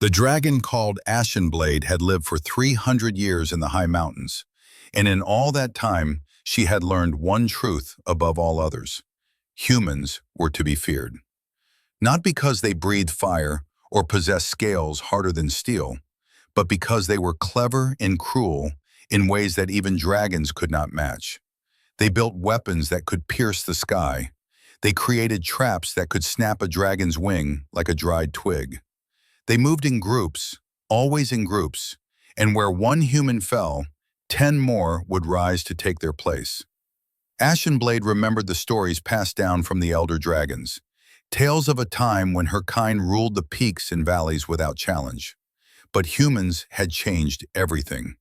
The dragon called Ashenblade had lived for 300 years in the high mountains, and in all that time she had learned one truth above all others. Humans were to be feared. Not because they breathed fire or possessed scales harder than steel, but because they were clever and cruel in ways that even dragons could not match. They built weapons that could pierce the sky. They created traps that could snap a dragon's wing like a dried twig. They moved in groups, always in groups, and where one human fell, 10 more would rise to take their place. Ashenblade remembered the stories passed down from the elder dragons, tales of a time when her kind ruled the peaks and valleys without challenge. But humans had changed everything.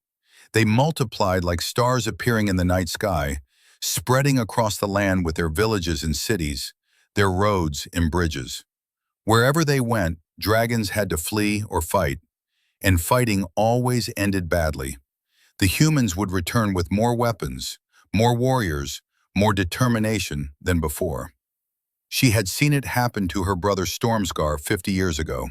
They multiplied like stars appearing in the night sky, spreading across the land with their villages and cities, their roads and bridges. Wherever they went, dragons had to flee or fight, and fighting always ended badly. The humans would return with more weapons, more warriors, more determination than before. She had seen it happen to her brother Stormscar 50 years ago.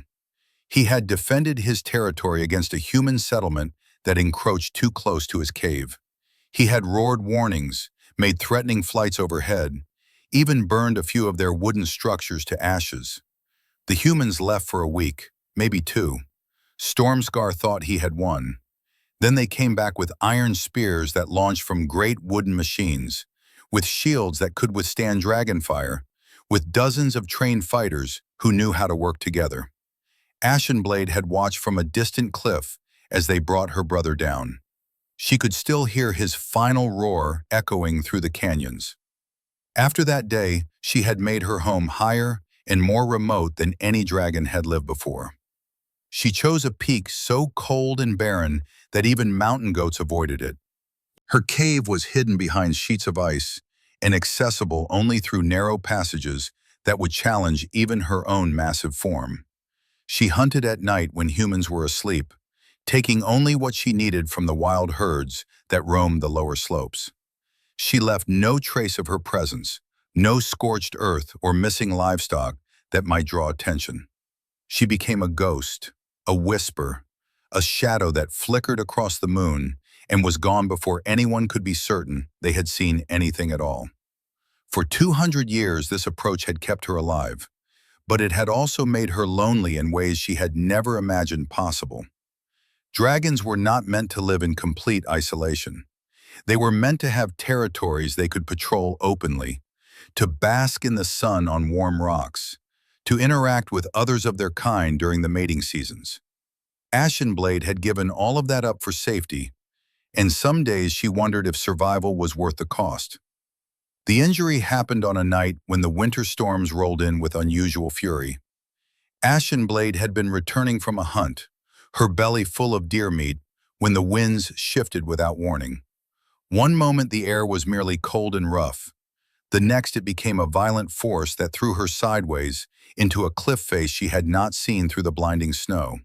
He had defended his territory against a human settlement that encroached too close to his cave. He had roared warnings, made threatening flights overhead, even burned a few of their wooden structures to ashes. The humans left for a week, maybe 2. Stormscar thought he had won. Then they came back with iron spears that launched from great wooden machines, with shields that could withstand dragonfire, with dozens of trained fighters who knew how to work together. Ashenblade had watched from a distant cliff as they brought her brother down. She could still hear his final roar echoing through the canyons. After that day, she had made her home higher and more remote than any dragon had lived before. She chose a peak so cold and barren that even mountain goats avoided it. Her cave was hidden behind sheets of ice and accessible only through narrow passages that would challenge even her own massive form. She hunted at night when humans were asleep, taking only what she needed from the wild herds that roamed the lower slopes. She left no trace of her presence, no scorched earth or missing livestock that might draw attention. She became a ghost, a whisper, a shadow that flickered across the moon and was gone before anyone could be certain they had seen anything at all. For 200 years, this approach had kept her alive, but it had also made her lonely in ways she had never imagined possible. Dragons were not meant to live in complete isolation. They were meant to have territories they could patrol openly, to bask in the sun on warm rocks, to interact with others of their kind during the mating seasons. Ashenblade had given all of that up for safety, and some days she wondered if survival was worth the cost. The injury happened on a night when the winter storms rolled in with unusual fury. Ashenblade had been returning from a hunt, her belly full of deer meat, when the winds shifted without warning. One moment the air was merely cold and rough. The next it became a violent force that threw her sideways into a cliff face she had not seen through the blinding snow.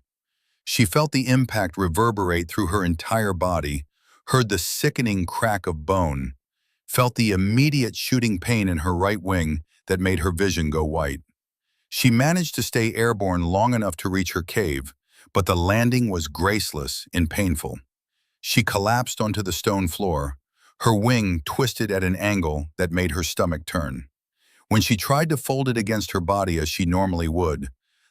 She felt the impact reverberate through her entire body, heard the sickening crack of bone, felt the immediate shooting pain in her right wing that made her vision go white. She managed to stay airborne long enough to reach her cave, but the landing was graceless and painful. She collapsed onto the stone floor, her wing twisted at an angle that made her stomach turn. When she tried to fold it against her body as she normally would,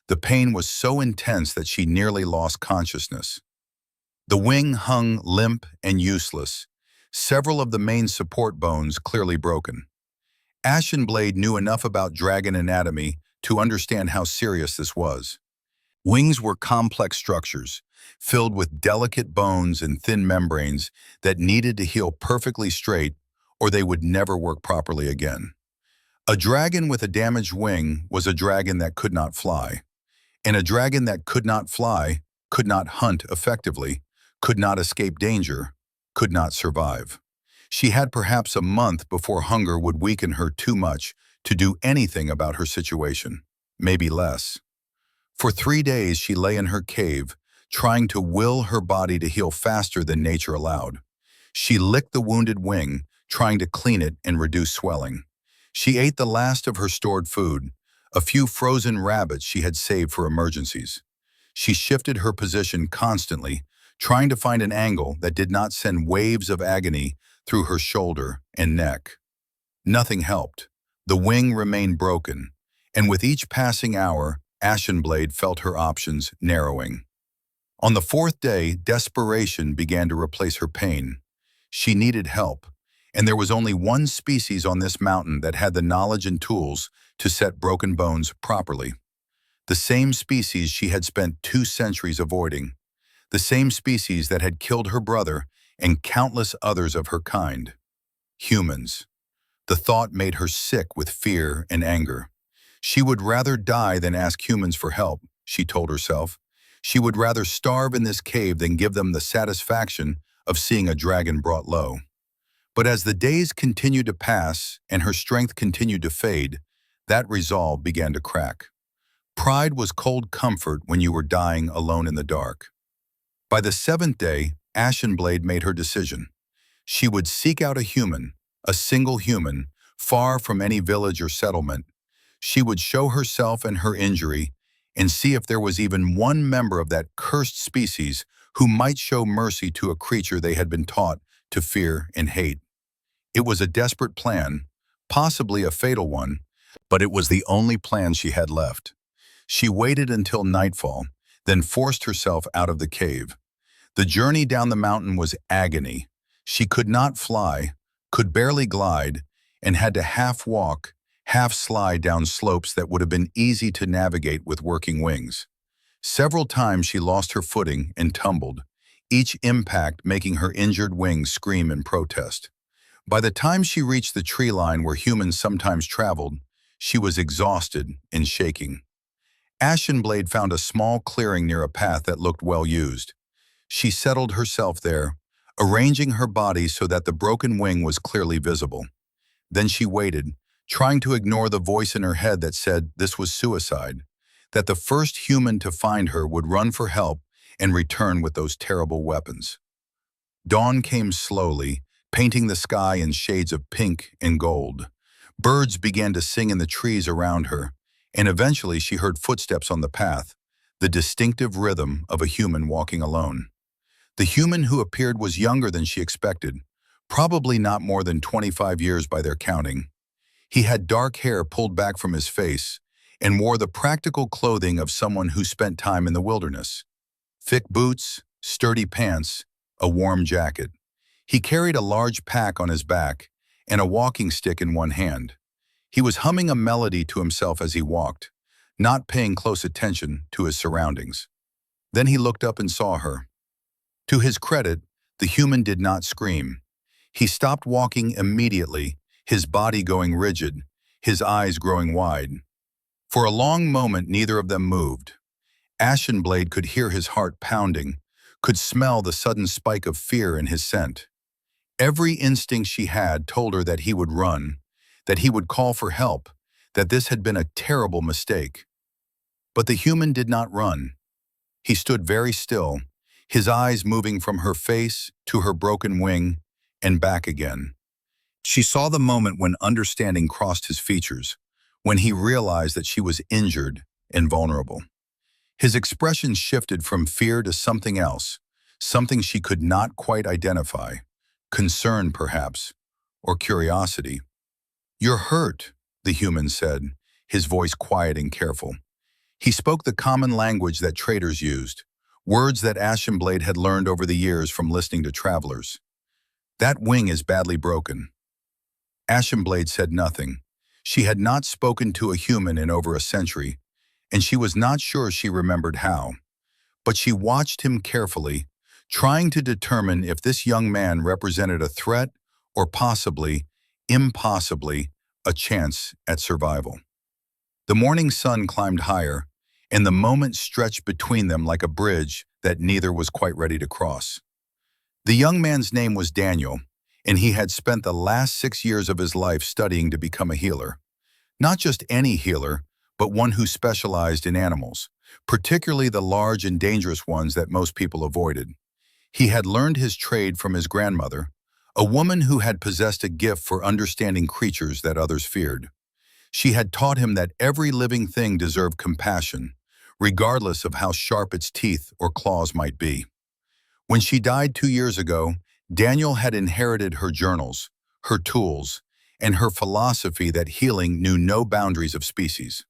the pain was so intense that she nearly lost consciousness. The wing hung limp and useless, several of the main support bones clearly broken. Ashenblade knew enough about dragon anatomy to understand how serious this was. Wings were complex structures, filled with delicate bones and thin membranes that needed to heal perfectly straight or they would never work properly again. A dragon with a damaged wing was a dragon that could not fly, and a dragon that could not fly could not hunt effectively, could not escape danger, could not survive. She had perhaps a month before hunger would weaken her too much to do anything about her situation, maybe less. For 3 days she lay in her cave, trying to will her body to heal faster than nature allowed. She licked the wounded wing, trying to clean it and reduce swelling. She ate the last of her stored food, a few frozen rabbits she had saved for emergencies. She shifted her position constantly, trying to find an angle that did not send waves of agony through her shoulder and neck. Nothing helped. The wing remained broken, and with each passing hour, Ashenblade felt her options narrowing. On the fourth day, desperation began to replace her pain. She needed help, and there was only one species on this mountain that had the knowledge and tools to set broken bones properly. The same species she had spent 2 centuries avoiding. The same species that had killed her brother and countless others of her kind. Humans. The thought made her sick with fear and anger. She would rather die than ask humans for help, she told herself. She would rather starve in this cave than give them the satisfaction of seeing a dragon brought low. But as the days continued to pass and her strength continued to fade, that resolve began to crack. Pride was cold comfort when you were dying alone in the dark. By the seventh day, Ashenblade made her decision. She would seek out a human, a single human, far from any village or settlement. She would show herself and her injury and see if there was even one member of that cursed species who might show mercy to a creature they had been taught to fear and hate. It was a desperate plan, possibly a fatal one, but it was the only plan she had left. She waited until nightfall, then forced herself out of the cave. The journey down the mountain was agony. She could not fly, could barely glide, and had to half walk, half slide down slopes that would have been easy to navigate with working wings. Several times she lost her footing and tumbled, each impact making her injured wings scream in protest. By the time she reached the tree line where humans sometimes traveled, she was exhausted and shaking. Ashenblade found a small clearing near a path that looked well used. She settled herself there, arranging her body so that the broken wing was clearly visible. Then she waited, trying to ignore the voice in her head that said this was suicide, that the first human to find her would run for help and return with those terrible weapons. Dawn came slowly, painting the sky in shades of pink and gold. Birds began to sing in the trees around her, and eventually she heard footsteps on the path, the distinctive rhythm of a human walking alone. The human who appeared was younger than she expected, probably not more than 25 years by their counting. He had dark hair pulled back from his face and wore the practical clothing of someone who spent time in the wilderness. Thick boots, sturdy pants, a warm jacket. He carried a large pack on his back and a walking stick in one hand. He was humming a melody to himself as he walked, not paying close attention to his surroundings. Then he looked up and saw her. To his credit, the human did not scream. He stopped walking immediately, his body going rigid, his eyes growing wide. For a long moment, neither of them moved. Ashenblade could hear his heart pounding, could smell the sudden spike of fear in his scent. Every instinct she had told her that he would run, that he would call for help, that this had been a terrible mistake. But the human did not run. He stood very still, his eyes moving from her face to her broken wing and back again. She saw the moment when understanding crossed his features, when he realized that she was injured and vulnerable. His expression shifted from fear to something else, something she could not quite identify. Concern, perhaps, or curiosity. "You're hurt," the human said, his voice quiet and careful. He spoke the common language that traders used, words that Ashenblade had learned over the years from listening to travelers. "That wing is badly broken." Ashenblade said nothing. She had not spoken to a human in over a century, and she was not sure she remembered how. But she watched him carefully, trying to determine if this young man represented a threat or possibly, impossibly, a chance at survival. The morning sun climbed higher, and the moment stretched between them like a bridge that neither was quite ready to cross. The young man's name was Daniel, and he had spent the last 6 years of his life studying to become a healer. Not just any healer, but one who specialized in animals, particularly the large and dangerous ones that most people avoided. He had learned his trade from his grandmother, a woman who had possessed a gift for understanding creatures that others feared. She had taught him that every living thing deserved compassion, regardless of how sharp its teeth or claws might be. When she died 2 years ago, Daniel had inherited her journals, her tools, and her philosophy that healing knew no boundaries of species.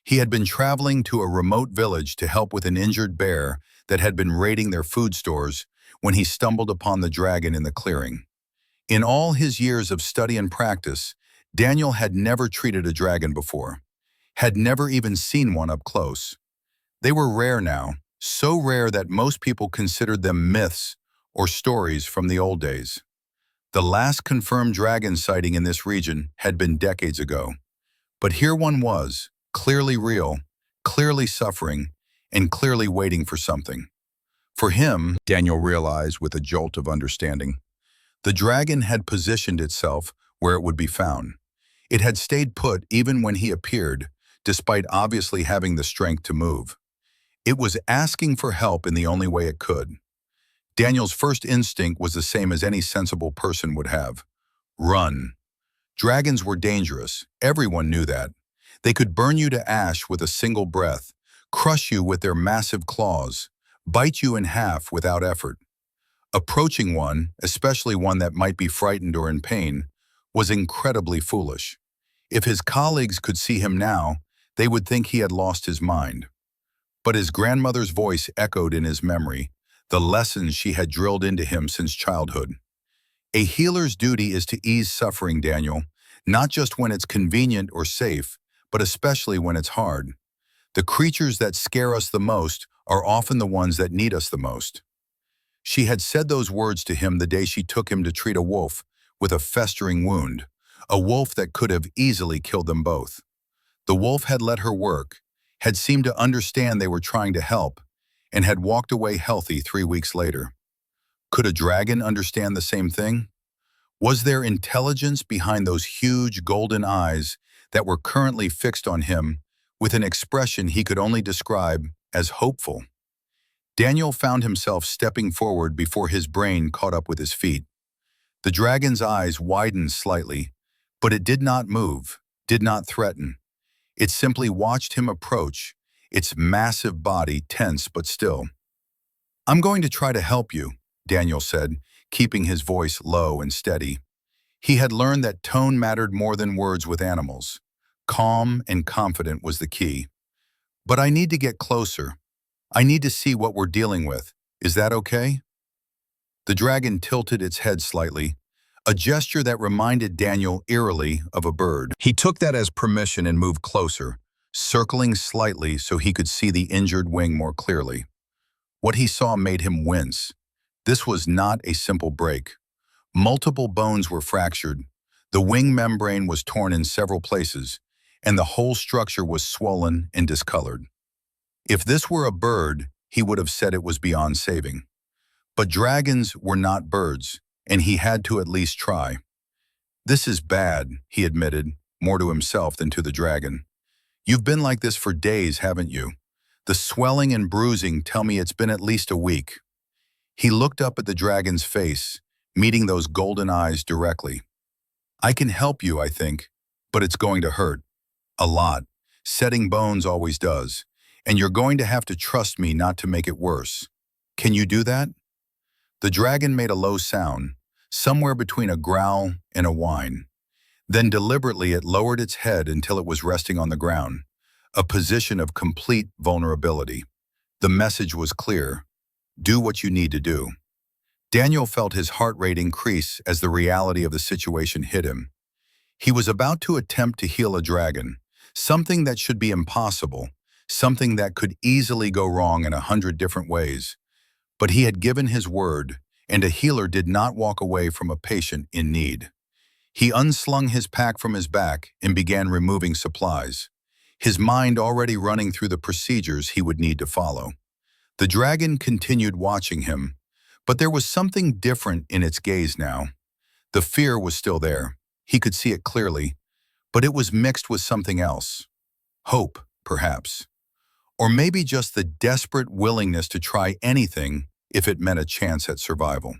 He had been traveling to a remote village to help with an injured bear that had been raiding their food stores when he stumbled upon the dragon in the clearing. In all his years of study and practice, Daniel had never treated a dragon before, had never even seen one up close. They were rare now, so rare that most people considered them myths or stories from the old days. The last confirmed dragon sighting in this region had been decades ago. But here one was, clearly real, clearly suffering, and clearly waiting for something. For him, Daniel realized with a jolt of understanding, the dragon had positioned itself where it would be found. It had stayed put even when he appeared, despite obviously having the strength to move. It was asking for help in the only way it could. Daniel's first instinct was the same as any sensible person would have. Run. Dragons were dangerous. Everyone knew that. They could burn you to ash with a single breath, crush you with their massive claws, bite you in half without effort. Approaching one, especially one that might be frightened or in pain, was incredibly foolish. If his colleagues could see him now, they would think he had lost his mind. But his grandmother's voice echoed in his memory, the lessons she had drilled into him since childhood. A healer's duty is to ease suffering, Daniel, not just when it's convenient or safe, but especially when it's hard. The creatures that scare us the most are often the ones that need us the most. She had said those words to him the day she took him to treat a wolf with a festering wound, a wolf that could have easily killed them both. The wolf had let her work, had seemed to understand they were trying to help, and had walked away healthy 3 weeks later. Could a dragon understand the same thing? Was there intelligence behind those huge golden eyes that were currently fixed on him with an expression he could only describe as hopeful? Daniel found himself stepping forward before his brain caught up with his feet. The dragon's eyes widened slightly, but it did not move, did not threaten. It simply watched him approach, its massive body tense but still. "I'm going to try to help you," Daniel said, keeping his voice low and steady. He had learned that tone mattered more than words with animals. Calm and confident was the key. "But I need to get closer. I need to see what we're dealing with. Is that okay?" The dragon tilted its head slightly, a gesture that reminded Daniel eerily of a bird. He took that as permission and moved closer, circling slightly so he could see the injured wing more clearly. What he saw made him wince. This was not a simple break. Multiple bones were fractured, the wing membrane was torn in several places, and the whole structure was swollen and discolored. If this were a bird, he would have said it was beyond saving. But dragons were not birds, and he had to at least try. "This is bad," he admitted, more to himself than to the dragon. "You've been like this for days, haven't you? The swelling and bruising tell me it's been at least a week." He looked up at the dragon's face, meeting those golden eyes directly. "I can help you, I think, but it's going to hurt. A lot. Setting bones always does. And you're going to have to trust me not to make it worse. Can you do that?" The dragon made a low sound, somewhere between a growl and a whine. Then deliberately it lowered its head until it was resting on the ground, a position of complete vulnerability. The message was clear. Do what you need to do. Daniel felt his heart rate increase as the reality of the situation hit him. He was about to attempt to heal a dragon, something that should be impossible, something that could easily go wrong in 100 different ways. But he had given his word, and a healer did not walk away from a patient in need. He unslung his pack from his back and began removing supplies, his mind already running through the procedures he would need to follow. The dragon continued watching him, but there was something different in its gaze now. The fear was still there. He could see it clearly, but it was mixed with something else. Hope, perhaps. Or maybe just the desperate willingness to try anything if it meant a chance at survival.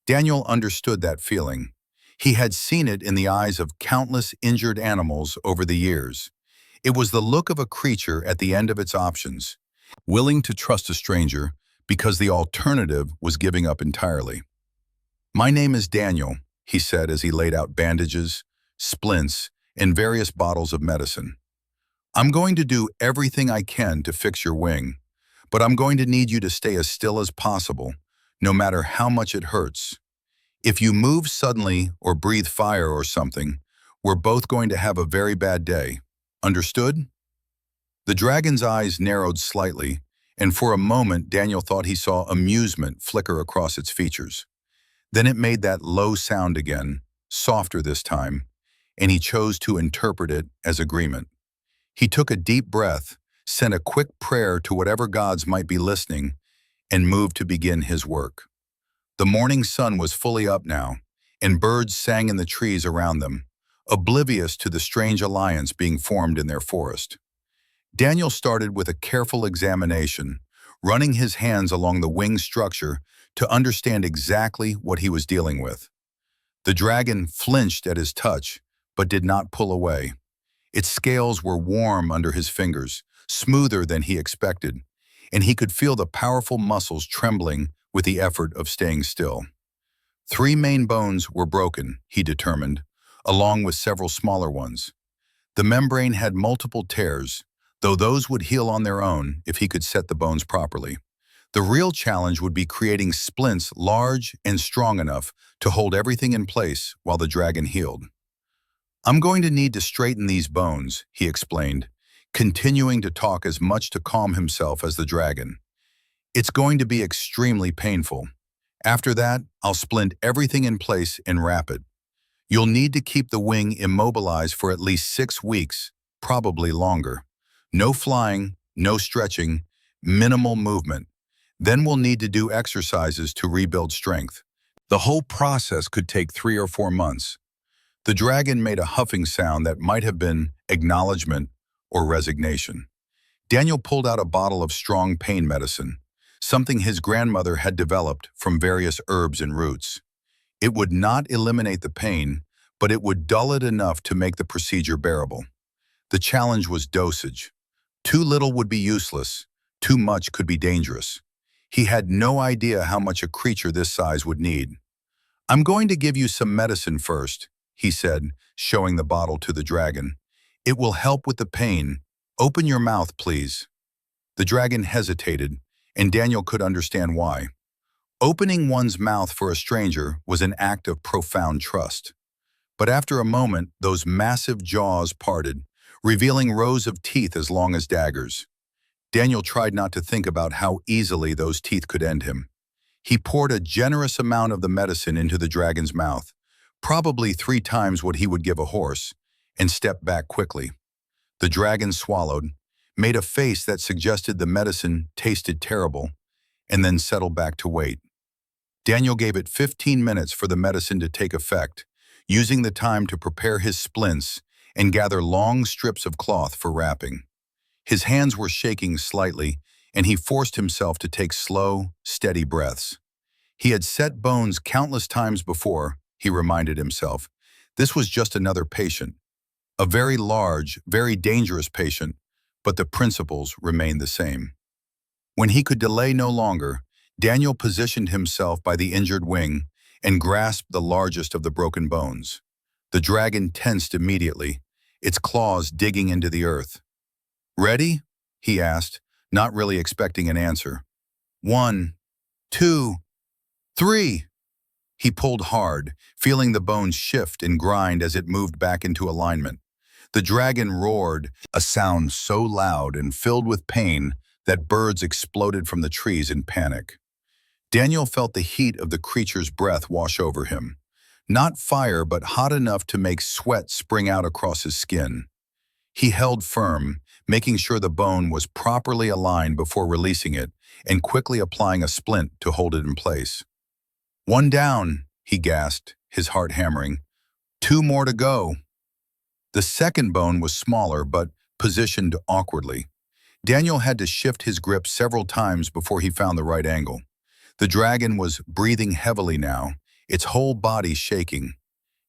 Daniel understood that feeling. He had seen it in the eyes of countless injured animals over the years. It was the look of a creature at the end of its options, willing to trust a stranger because the alternative was giving up entirely. "My name is Daniel," he said as he laid out bandages, splints, and various bottles of medicine. "I'm going to do everything I can to fix your wing, but I'm going to need you to stay as still as possible, no matter how much it hurts. If you move suddenly or breathe fire or something, we're both going to have a very bad day. Understood?" The dragon's eyes narrowed slightly, and for a moment Daniel thought he saw amusement flicker across its features. Then it made that low sound again, softer this time, and he chose to interpret it as agreement. He took a deep breath, sent a quick prayer to whatever gods might be listening, and moved to begin his work. The morning sun was fully up now, and birds sang in the trees around them, oblivious to the strange alliance being formed in their forest. Daniel started with a careful examination, running his hands along the wing structure to understand exactly what he was dealing with. The dragon flinched at his touch, but did not pull away. Its scales were warm under his fingers, smoother than he expected, and he could feel the powerful muscles trembling with the effort of staying still. 3 main bones were broken, he determined, along with several smaller ones. The membrane had multiple tears, though those would heal on their own if he could set the bones properly. The real challenge would be creating splints large and strong enough to hold everything in place while the dragon healed. "I'm going to need to straighten these bones," he explained, continuing to talk as much to calm himself as the dragon. "It's going to be extremely painful. After that, I'll splint everything in place and wrap it. You'll need to keep the wing immobilized for at least 6 weeks, probably longer. No flying, no stretching, minimal movement. Then we'll need to do exercises to rebuild strength. The whole process could take 3 or 4 months. The dragon made a huffing sound that might have been acknowledgement or resignation. Daniel pulled out a bottle of strong pain medicine, something his grandmother had developed from various herbs and roots. It would not eliminate the pain, but it would dull it enough to make the procedure bearable. The challenge was dosage. Too little would be useless, too much could be dangerous. He had no idea how much a creature this size would need. "I'm going to give you some medicine first," he said, showing the bottle to the dragon. "It will help with the pain. Open your mouth, please." The dragon hesitated, and Daniel could understand why. Opening one's mouth for a stranger was an act of profound trust. But after a moment, those massive jaws parted, revealing rows of teeth as long as daggers. Daniel tried not to think about how easily those teeth could end him. He poured a generous amount of the medicine into the dragon's mouth, probably 3 times what he would give a horse, and stepped back quickly. The dragon swallowed, made a face that suggested the medicine tasted terrible, and then settled back to wait. Daniel gave it 15 minutes for the medicine to take effect, using the time to prepare his splints and gather long strips of cloth for wrapping. His hands were shaking slightly, and he forced himself to take slow, steady breaths. He had set bones countless times before, he reminded himself. This was just another patient. A very large, very dangerous patient, but the principles remained the same. When he could delay no longer, Daniel positioned himself by the injured wing and grasped the largest of the broken bones. The dragon tensed immediately, its claws digging into the earth. "Ready?" he asked, not really expecting an answer. 1, 2, 3. He pulled hard, feeling the bones shift and grind as it moved back into alignment. The dragon roared, a sound so loud and filled with pain that birds exploded from the trees in panic. Daniel felt the heat of the creature's breath wash over him. Not fire, but hot enough to make sweat spring out across his skin. He held firm, making sure the bone was properly aligned before releasing it and quickly applying a splint to hold it in place. 1 down, he gasped, his heart hammering. 2 more to go. The second bone was smaller but positioned awkwardly. Daniel had to shift his grip several times before he found the right angle. The dragon was breathing heavily now, its whole body shaking.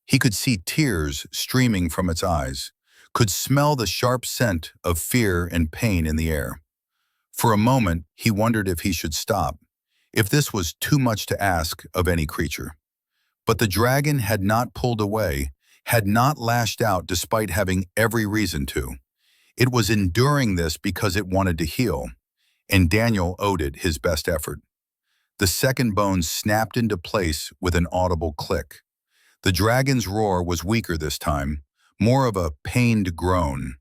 He could see tears streaming from its eyes, could smell the sharp scent of fear and pain in the air. For a moment, he wondered if he should stop, if this was too much to ask of any creature. But the dragon had not pulled away, had not lashed out despite having every reason to. It was enduring this because it wanted to heal, and Daniel owed it his best effort. The second bone snapped into place with an audible click. The dragon's roar was weaker this time, more of a pained groan.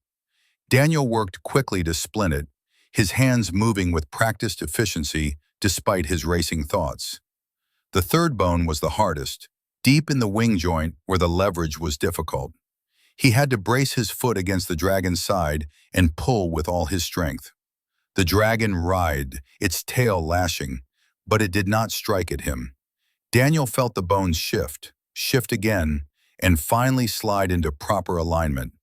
Daniel worked quickly to splint it, his hands moving with practiced efficiency despite his racing thoughts. The third bone was the hardest, deep in the wing joint where the leverage was difficult. He had to brace his foot against the dragon's side and pull with all his strength. The dragon writhed, its tail lashing, but it did not strike at him. Daniel felt the bones shift again, and finally slide into proper alignment.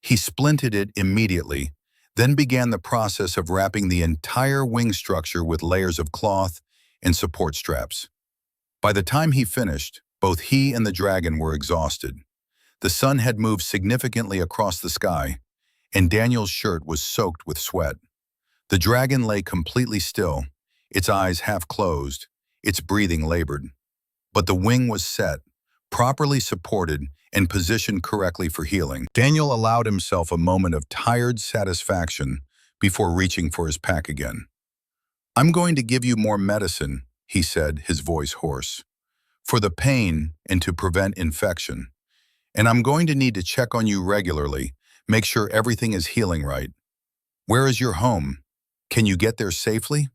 He splinted it immediately, then began the process of wrapping the entire wing structure with layers of cloth and support straps. By the time he finished, both he and the dragon were exhausted. The sun had moved significantly across the sky, and Daniel's shirt was soaked with sweat. The dragon lay completely still, its eyes half closed, its breathing labored. But the wing was set, properly supported, and positioned correctly for healing. Daniel allowed himself a moment of tired satisfaction before reaching for his pack again. "I'm going to give you more medicine," he said, his voice hoarse, "for the pain and to prevent infection. And I'm going to need to check on you regularly, make sure everything is healing right. Where is your home? Can you get there safely?"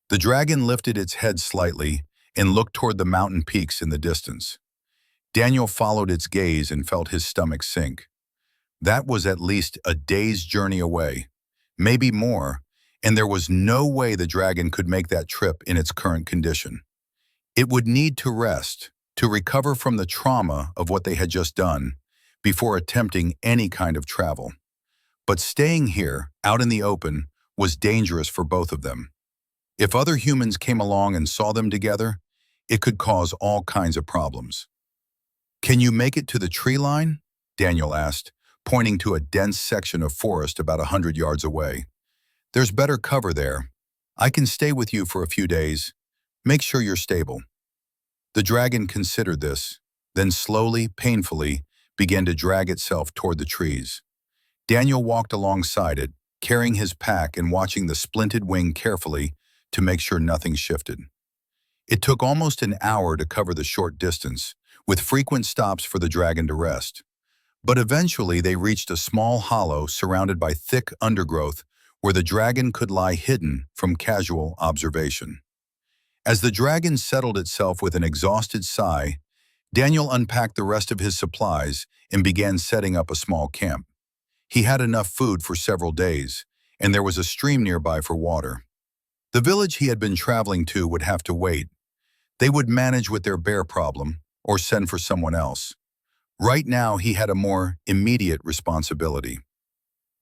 The dragon lifted its head slightly and looked toward the mountain peaks in the distance. Daniel followed its gaze and felt his stomach sink. That was at least a day's journey away, maybe more, and there was no way the dragon could make that trip in its current condition. It would need to rest, to recover from the trauma of what they had just done, before attempting any kind of travel. But staying here, out in the open, was dangerous for both of them. If other humans came along and saw them together, it could cause all kinds of problems. "Can you make it to the tree line?" Daniel asked, pointing to a dense section of forest about 100 yards away. "There's better cover there. I can stay with you for a few days. Make sure you're stable." The dragon considered this, then slowly, painfully, began to drag itself toward the trees. Daniel walked alongside it, carrying his pack and watching the splinted wing carefully to make sure nothing shifted. It took almost an hour to cover the short distance, with frequent stops for the dragon to rest. But eventually they reached a small hollow surrounded by thick undergrowth where the dragon could lie hidden from casual observation. As the dragon settled itself with an exhausted sigh, Daniel unpacked the rest of his supplies and began setting up a small camp. He had enough food for several days, and there was a stream nearby for water. The village he had been traveling to would have to wait. They would manage with their bear problem, or send for someone else. Right now, he had a more immediate responsibility.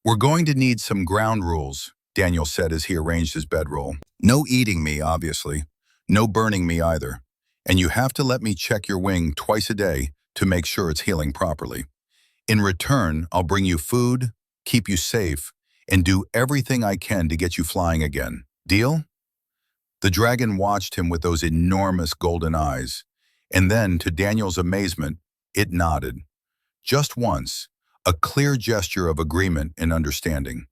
"We're going to need some ground rules," Daniel said as he arranged his bedroll. "No eating me, obviously. No burning me either. And you have to let me check your wing twice a day to make sure it's healing properly. In return, I'll bring you food, keep you safe, and do everything I can to get you flying again. Deal?" The dragon watched him with those enormous golden eyes, and then, to Daniel's amazement, it nodded. Just once, a clear gesture of agreement and understanding.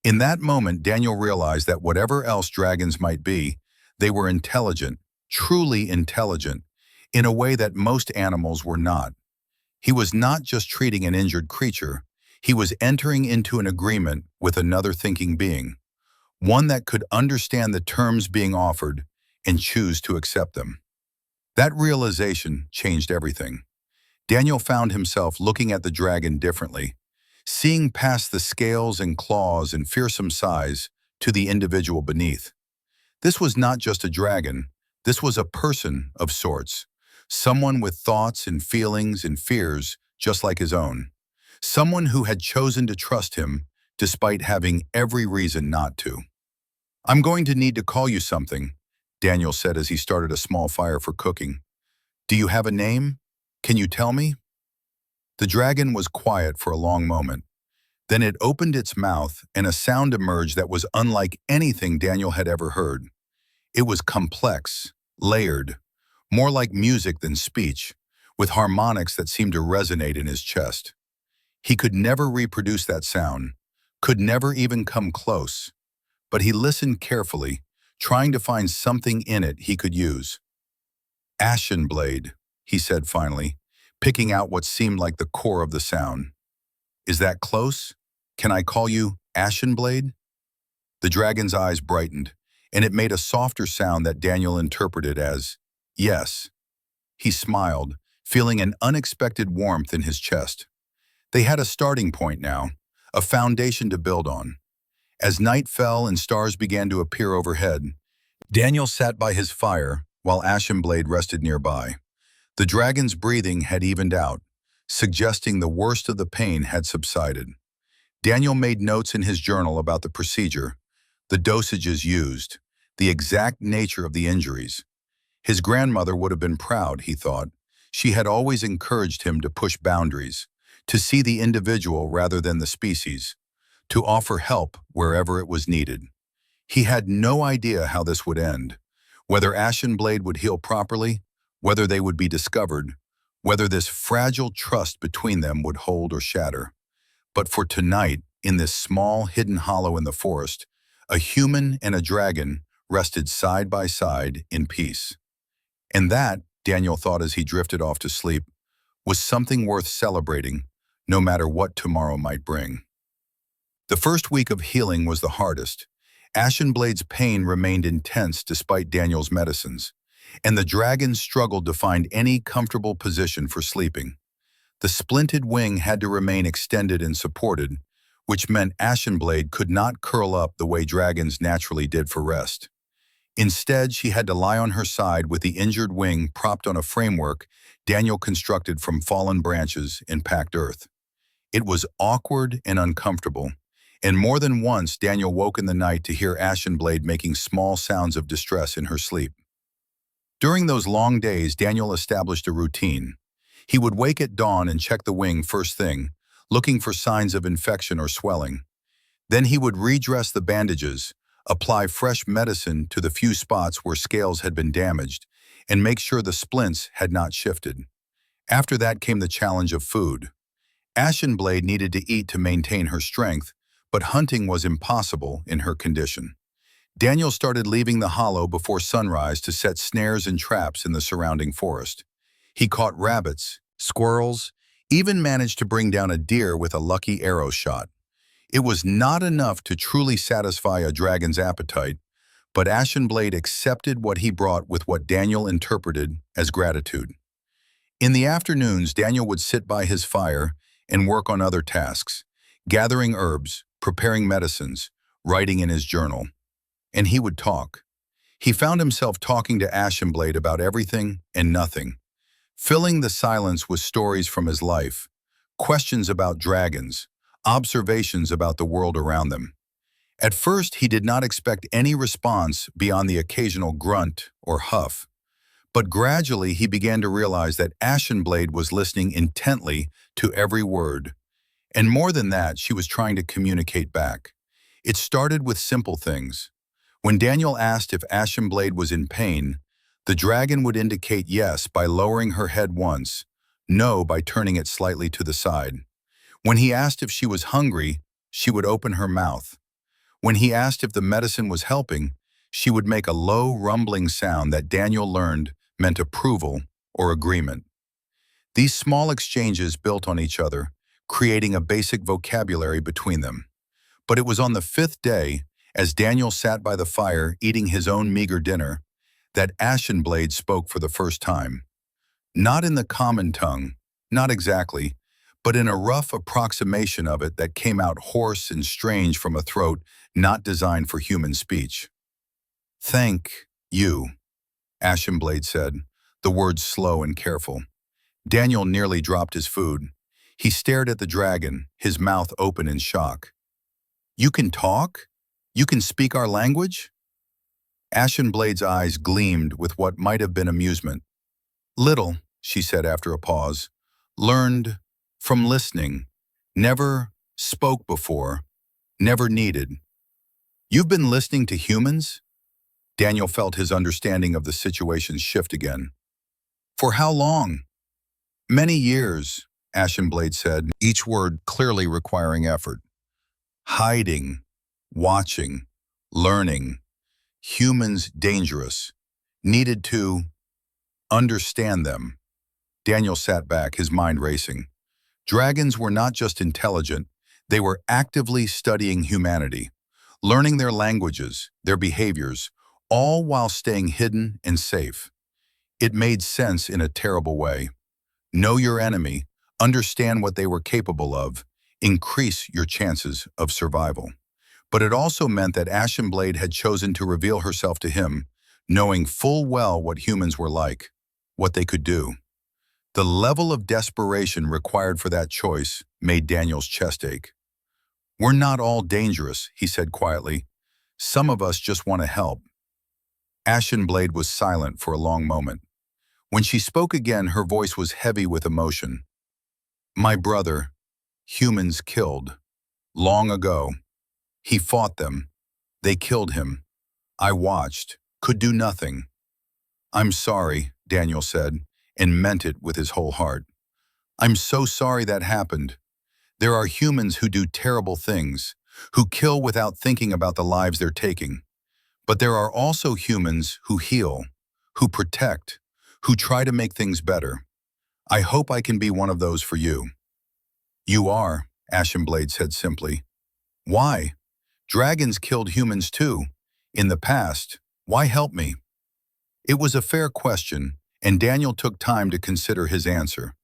In that moment, Daniel realized that whatever else dragons might be, they were intelligent, truly intelligent, in a way that most animals were not. He was not just treating an injured creature, he was entering into an agreement with another thinking being, one that could understand the terms being offered and choose to accept them. That realization changed everything. Daniel found himself looking at the dragon differently, seeing past the scales and claws and fearsome size to the individual beneath. This was not just a dragon, this was a person of sorts, someone with thoughts and feelings and fears just like his own, someone who had chosen to trust him despite having every reason not to. "I'm going to need to call you something," Daniel said as he started a small fire for cooking. "Do you have a name? Can you tell me?" The dragon was quiet for a long moment. Then it opened its mouth and a sound emerged that was unlike anything Daniel had ever heard. It was complex, layered, more like music than speech, with harmonics that seemed to resonate in his chest. He could never reproduce that sound, could never even come close, but he listened carefully, trying to find something in it he could use. Ashen blade, he said finally, picking out what seemed like the core of the sound. Is that close? Can I call you Ashen blade? The dragon's eyes brightened, and it made a softer sound that Daniel interpreted as, yes. He smiled, feeling an unexpected warmth in his chest. They had a starting point now, a foundation to build on. As night fell and stars began to appear overhead, Daniel sat by his fire while Ashenblade rested nearby. The dragon's breathing had evened out, suggesting the worst of the pain had subsided. Daniel made notes in his journal about the procedure, the dosages used, the exact nature of the injuries. His grandmother would have been proud, he thought. She had always encouraged him to push boundaries, to see the individual rather than the species, to offer help wherever it was needed. He had no idea how this would end, whether Ashenblade would heal properly, whether they would be discovered, whether this fragile trust between them would hold or shatter. But for tonight, in this small hidden hollow in the forest, a human and a dragon rested side by side in peace. And that, Daniel thought as he drifted off to sleep, was something worth celebrating, no matter what tomorrow might bring. The first week of healing was the hardest. Ashenblade's pain remained intense despite Daniel's medicines, and the dragon struggled to find any comfortable position for sleeping. The splinted wing had to remain extended and supported, which meant Ashenblade could not curl up the way dragons naturally did for rest. Instead, she had to lie on her side with the injured wing propped on a framework Daniel constructed from fallen branches in packed earth. It was awkward and uncomfortable, and more than once Daniel woke in the night to hear Ashenblade making small sounds of distress in her sleep. During those long days, Daniel established a routine. He would wake at dawn and check the wing first thing, looking for signs of infection or swelling. Then he would redress the bandages, apply fresh medicine to the few spots where scales had been damaged, and make sure the splints had not shifted. After that came the challenge of food. Ashenblade needed to eat to maintain her strength, but hunting was impossible in her condition. Daniel started leaving the hollow before sunrise to set snares and traps in the surrounding forest. He caught rabbits, squirrels, even managed to bring down a deer with a lucky arrow shot. It was not enough to truly satisfy a dragon's appetite, but Ashenblade accepted what he brought with what Daniel interpreted as gratitude. In the afternoons, Daniel would sit by his fire and work on other tasks, gathering herbs, preparing medicines, writing in his journal. And he would talk. He found himself talking to Ashenblade about everything and nothing, filling the silence with stories from his life, questions about dragons, observations about the world around them. At first, he did not expect any response beyond the occasional grunt or huff, but gradually he began to realize that Ashenblade was listening intently to every word. And more than that, she was trying to communicate back. It started with simple things. When Daniel asked if Ashenblade was in pain, the dragon would indicate yes by lowering her head once, no by turning it slightly to the side. When he asked if she was hungry, she would open her mouth. When he asked if the medicine was helping, she would make a low, rumbling sound that Daniel learned meant approval or agreement. These small exchanges built on each other, creating a basic vocabulary between them. But it was on the fifth day, as Daniel sat by the fire eating his own meager dinner, that Ashenblade spoke for the first time. Not in the common tongue, not exactly, but in a rough approximation of it that came out hoarse and strange from a throat not designed for human speech. "Thank you," Ashenblade said, the words slow and careful. Daniel nearly dropped his food. He stared at the dragon, his mouth open in shock. "You can talk? You can speak our language?" Ashenblade's eyes gleamed with what might have been amusement. "Little," she said after a pause. "Learned from listening, never spoke before, never needed. You've been listening to humans? Daniel felt his understanding of the situation shift again. For how long? Many years, Ashenblade said, each word clearly requiring effort. Hiding, watching, learning. Humans dangerous. Needed to understand them. Daniel sat back, his mind racing. Dragons were not just intelligent, they were actively studying humanity, learning their languages, their behaviors, all while staying hidden and safe. It made sense in a terrible way. Know your enemy, understand what they were capable of, increase your chances of survival. But it also meant that Ashenblade had chosen to reveal herself to him, knowing full well what humans were like, what they could do. The level of desperation required for that choice made Daniel's chest ache. We're not all dangerous, he said quietly. Some of us just want to help. Ashenblade was silent for a long moment. When she spoke again, her voice was heavy with emotion. My brother, humans killed. Long ago. He fought them. They killed him. I watched, could do nothing. I'm sorry, Daniel said, and meant it with his whole heart. I'm so sorry that happened. There are humans who do terrible things, who kill without thinking about the lives they're taking. But there are also humans who heal, who protect, who try to make things better. I hope I can be one of those for you. You are, Ashenblade said simply. Why? Dragons killed humans too. In the past, why help me? It was a fair question, and Daniel took time to consider his answer.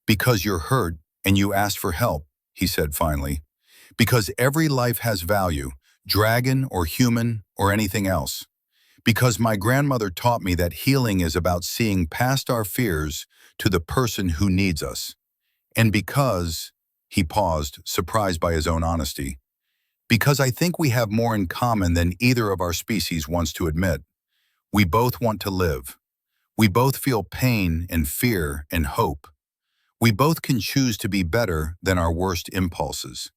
Because you're hurt and you asked for help, he said finally. Because every life has value, dragon or human or anything else. Because my grandmother taught me that healing is about seeing past our fears to the person who needs us. And because, he paused, surprised by his own honesty, because I think we have more in common than either of our species wants to admit. We both want to live. We both feel pain and fear and hope. We both can choose to be better than our worst impulses.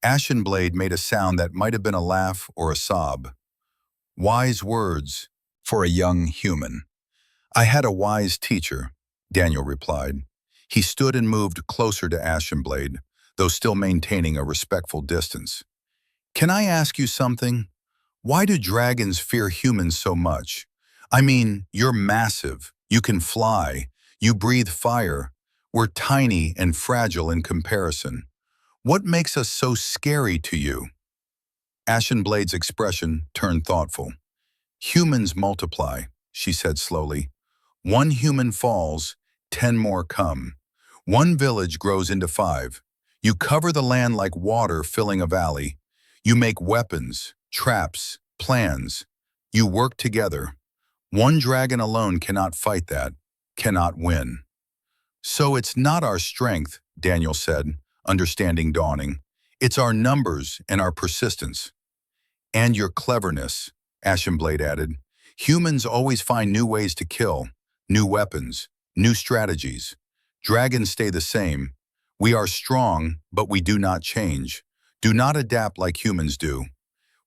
Ashenblade made a sound that might have been a laugh or a sob. Wise words for a young human. I had a wise teacher, Daniel replied. He stood and moved closer to Ashenblade, though still maintaining a respectful distance. Can I ask you something? Why do dragons fear humans so much? I mean, you're massive, you can fly, you breathe fire. We're tiny and fragile in comparison. What makes us so scary to you? Ashenblade's expression turned thoughtful. Humans multiply, she said slowly. One human falls, 10 more come. One village grows into 5. You cover the land like water filling a valley. You make weapons, traps, plans. You work together. One dragon alone cannot fight that, cannot win. So it's not our strength, Daniel said, understanding dawning. It's our numbers and our persistence. And your cleverness, Ashenblade added. Humans always find new ways to kill, new weapons, new strategies. Dragons stay the same. We are strong, but we do not change. Do not adapt like humans do.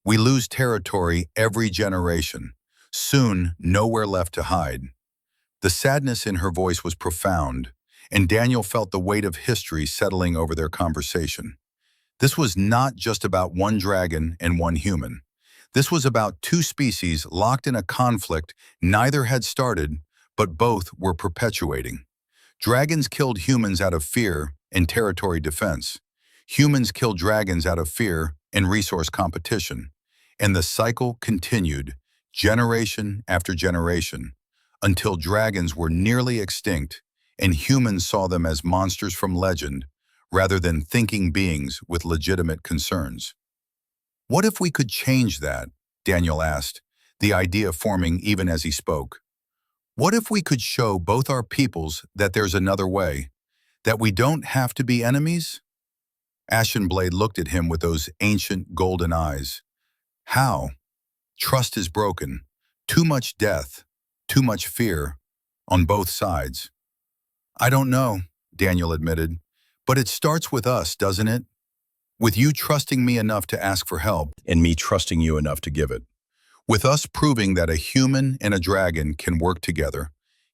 We lose territory every generation. Soon, nowhere left to hide. The sadness in her voice was profound, and Daniel felt the weight of history settling over their conversation. This was not just about one dragon and one human. This was about 2 species locked in a conflict neither had started, but both were perpetuating. Dragons killed humans out of fear and territory defense. Humans killed dragons out of fear and resource competition. And the cycle continued, generation after generation, until dragons were nearly extinct and humans saw them as monsters from legend rather than thinking beings with legitimate concerns. What if we could change that? Daniel asked, the idea forming even as he spoke. What if we could show both our peoples that there's another way, that we don't have to be enemies? Ashenblade looked at him with those ancient golden eyes. How? Trust is broken. Too much death, too much fear, on both sides. I don't know, Daniel admitted, But it starts with us, doesn't it? With you trusting me enough to ask for help, and me trusting you enough to give it. With us proving that a human and a dragon can work together,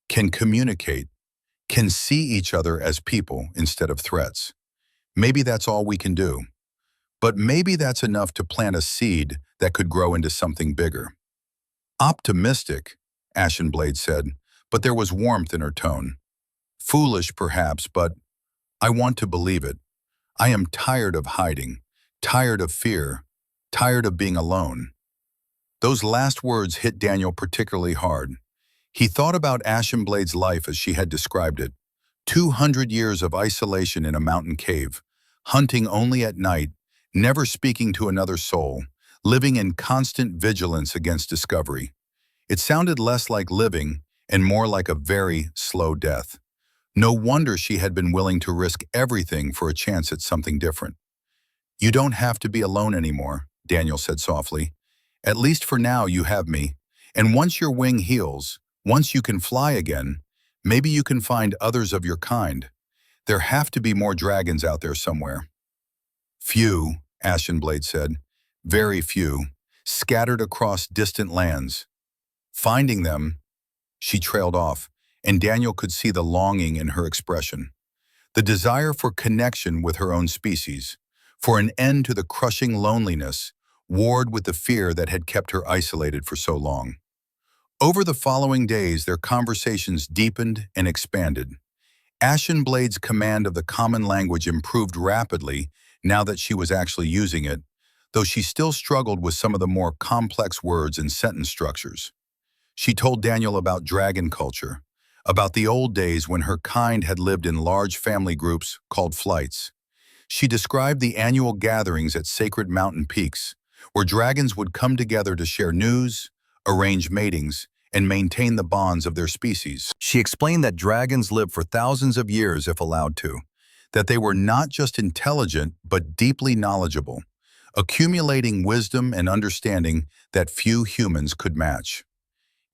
can communicate, can see each other as people instead of threats. Maybe that's all we can do. But maybe that's enough to plant a seed that could grow into something bigger. Optimistic, Ashenblade said, but there was warmth in her tone. Foolish, perhaps, but I want to believe it. I am tired of hiding, tired of fear, tired of being alone. Those last words hit Daniel particularly hard. He thought about Ashenblade's life as she had described it. 200 years of isolation in a mountain cave, hunting only at night, never speaking to another soul, living in constant vigilance against discovery. It sounded less like living and more like a very slow death. No wonder she had been willing to risk everything for a chance at something different. You don't have to be alone anymore, Daniel said softly. At least for now you have me. And once your wing heals, once you can fly again, maybe you can find others of your kind. There have to be more dragons out there somewhere. Few, Ashenblade said. Very few, scattered across distant lands. Finding them, she trailed off, and Daniel could see the longing in her expression. The desire for connection with her own species, for an end to the crushing loneliness, warred with the fear that had kept her isolated for so long. Over the following days, their conversations deepened and expanded. Ashenblade's command of the common language improved rapidly now that she was actually using it, though she still struggled with some of the more complex words and sentence structures. She told Daniel about dragon culture, about the old days when her kind had lived in large family groups called flights. She described the annual gatherings at sacred mountain peaks, where dragons would come together to share news, arrange matings, and maintain the bonds of their species. She explained that dragons lived for thousands of years if allowed to, that they were not just intelligent but deeply knowledgeable, accumulating wisdom and understanding that few humans could match.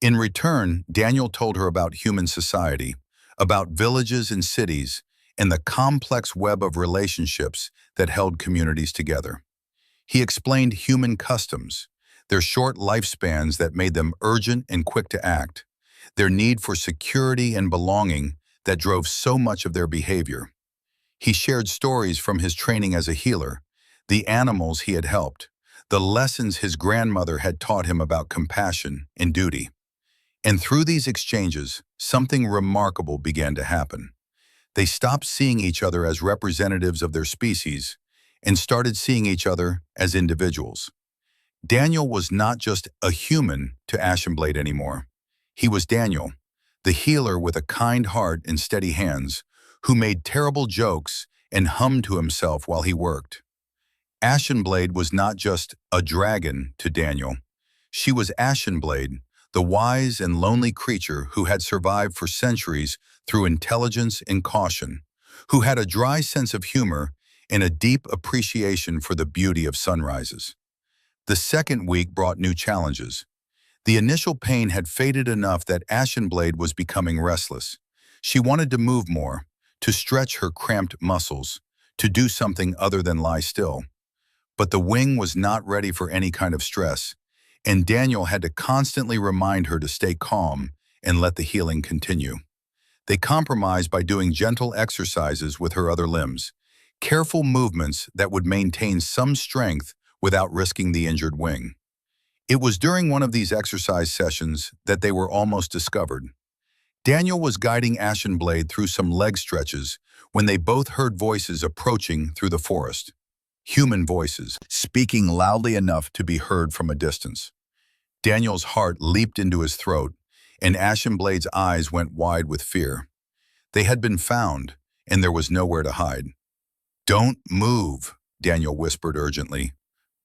In return, Daniel told her about human society, about villages and cities, and the complex web of relationships that held communities together. He explained human customs, their short lifespans that made them urgent and quick to act, their need for security and belonging that drove so much of their behavior. He shared stories from his training as a healer, the animals he had helped, the lessons his grandmother had taught him about compassion and duty. And through these exchanges, something remarkable began to happen. They stopped seeing each other as representatives of their species and started seeing each other as individuals. Daniel was not just a human to Ashenblade anymore. He was Daniel, the healer with a kind heart and steady hands, who made terrible jokes and hummed to himself while he worked. Ashenblade was not just a dragon to Daniel. She was Ashenblade, the wise and lonely creature who had survived for centuries through intelligence and caution, who had a dry sense of humor and a deep appreciation for the beauty of sunrises. The second week brought new challenges. The initial pain had faded enough that Ashenblade was becoming restless. She wanted to move more, to stretch her cramped muscles, to do something other than lie still. But the wing was not ready for any kind of stress, and Daniel had to constantly remind her to stay calm and let the healing continue. They compromised by doing gentle exercises with her other limbs, careful movements that would maintain some strength without risking the injured wing. It was during one of these exercise sessions that they were almost discovered. Daniel was guiding Ashenblade through some leg stretches when they both heard voices approaching through the forest. Human voices, speaking loudly enough to be heard from a distance. Daniel's heart leaped into his throat, and Ashenblade's eyes went wide with fear. They had been found, and there was nowhere to hide. "Don't move," Daniel whispered urgently.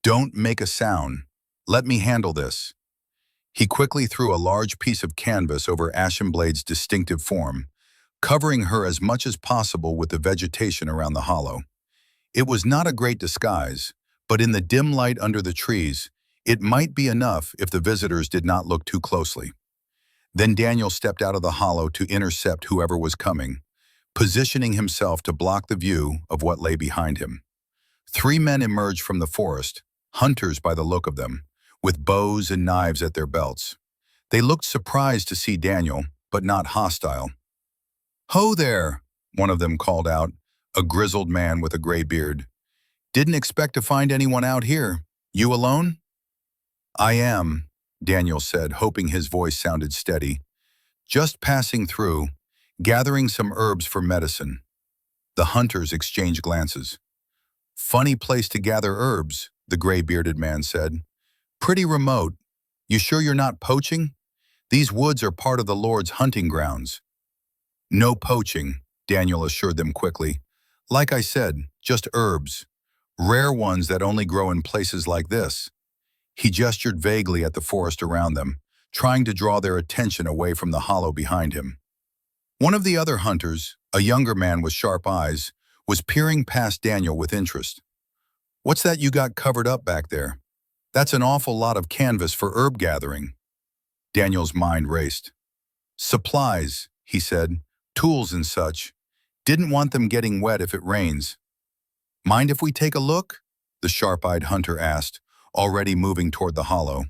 "Don't make a sound. Let me handle this." He quickly threw a large piece of canvas over Ashenblade's distinctive form, covering her as much as possible with the vegetation around the hollow. It was not a great disguise, but in the dim light under the trees, it might be enough if the visitors did not look too closely. Then Daniel stepped out of the hollow to intercept whoever was coming, positioning himself to block the view of what lay behind him. Three men emerged from the forest, hunters by the look of them, with bows and knives at their belts. They looked surprised to see Daniel, but not hostile. "Ho there," one of them called out, a grizzled man with a gray beard. "Didn't expect to find anyone out here. You alone?" "I am," Daniel said, hoping his voice sounded steady. "Just passing through, gathering some herbs for medicine." The hunters exchanged glances. "Funny place to gather herbs," the gray-bearded man said. "Pretty remote. You sure you're not poaching? These woods are part of the Lord's hunting grounds." "No poaching," Daniel assured them quickly. "Like I said, just herbs. Rare ones that only grow in places like this." He gestured vaguely at the forest around them, trying to draw their attention away from the hollow behind him. One of the other hunters, a younger man with sharp eyes, was peering past Daniel with interest. "What's that you got covered up back there? That's an awful lot of canvas for herb gathering." Daniel's mind raced. "Supplies," he said, "tools and such. Didn't want them getting wet if it rains." "Mind if we take a look?" the sharp-eyed hunter asked, already moving toward the hollow.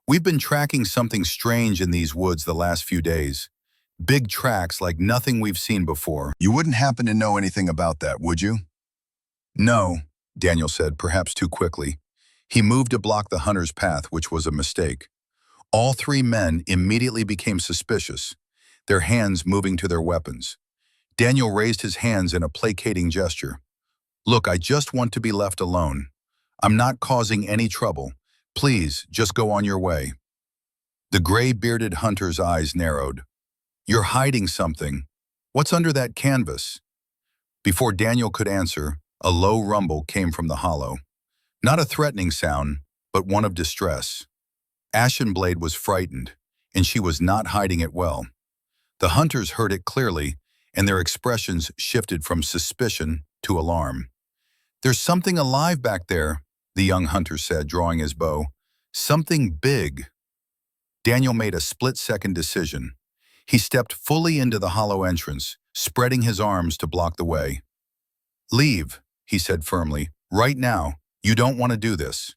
"We've been tracking something strange in these woods the last few days. Big tracks like nothing we've seen before." "You wouldn't happen to know anything about that, would you?" "No," Daniel said, perhaps too quickly. He moved to block the hunter's path, which was a mistake. All three men immediately became suspicious, their hands moving to their weapons. Daniel raised his hands in a placating gesture. "Look, I just want to be left alone. I'm not causing any trouble. Please, just go on your way." The gray-bearded hunter's eyes narrowed. "You're hiding something. What's under that canvas?" Before Daniel could answer, a low rumble came from the hollow. Not a threatening sound, but one of distress. Ashenblade was frightened, and she was not hiding it well. The hunters heard it clearly, and their expressions shifted from suspicion to alarm. "There's something alive back there," the young hunter said, drawing his bow. "Something big." Daniel made a split-second decision. He stepped fully into the hollow entrance, spreading his arms to block the way. "Leave," he said firmly. "Right now. You don't want to do this."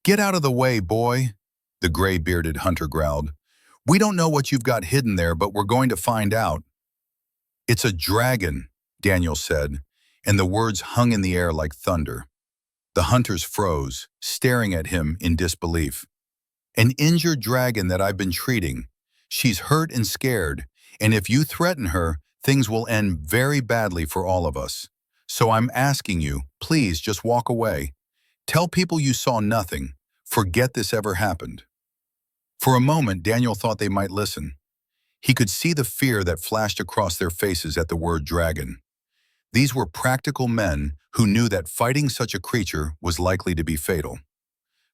"Get out of the way, boy," the gray-bearded hunter growled. "We don't know what you've got hidden there, but we're going to find out." "It's a dragon," Daniel said, and the words hung in the air like thunder. The hunters froze, staring at him in disbelief. "An injured dragon that I've been treating. She's hurt and scared, and if you threaten her, things will end very badly for all of us. So I'm asking you, please just walk away. Tell people you saw nothing. Forget this ever happened." For a moment, Daniel thought they might listen. He could see the fear that flashed across their faces at the word dragon. These were practical men who knew that fighting such a creature was likely to be fatal.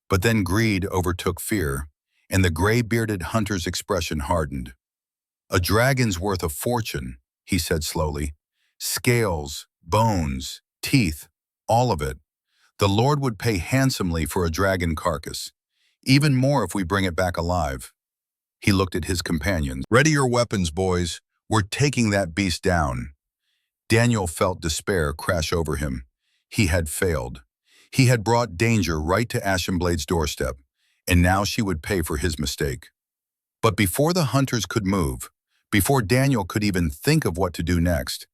But then greed overtook fear, and the gray-bearded hunter's expression hardened. "A dragon's worth a fortune," he said slowly. "Scales, bones, teeth, all of it. The Lord would pay handsomely for a dragon carcass, even more if we bring it back alive." He looked at his companions. "Ready your weapons, boys. We're taking that beast down." Daniel felt despair crash over him. He had failed. He had brought danger right to Ashenblade's doorstep, and now she would pay for his mistake. But before the hunters could move, before Daniel could even think of what to do next,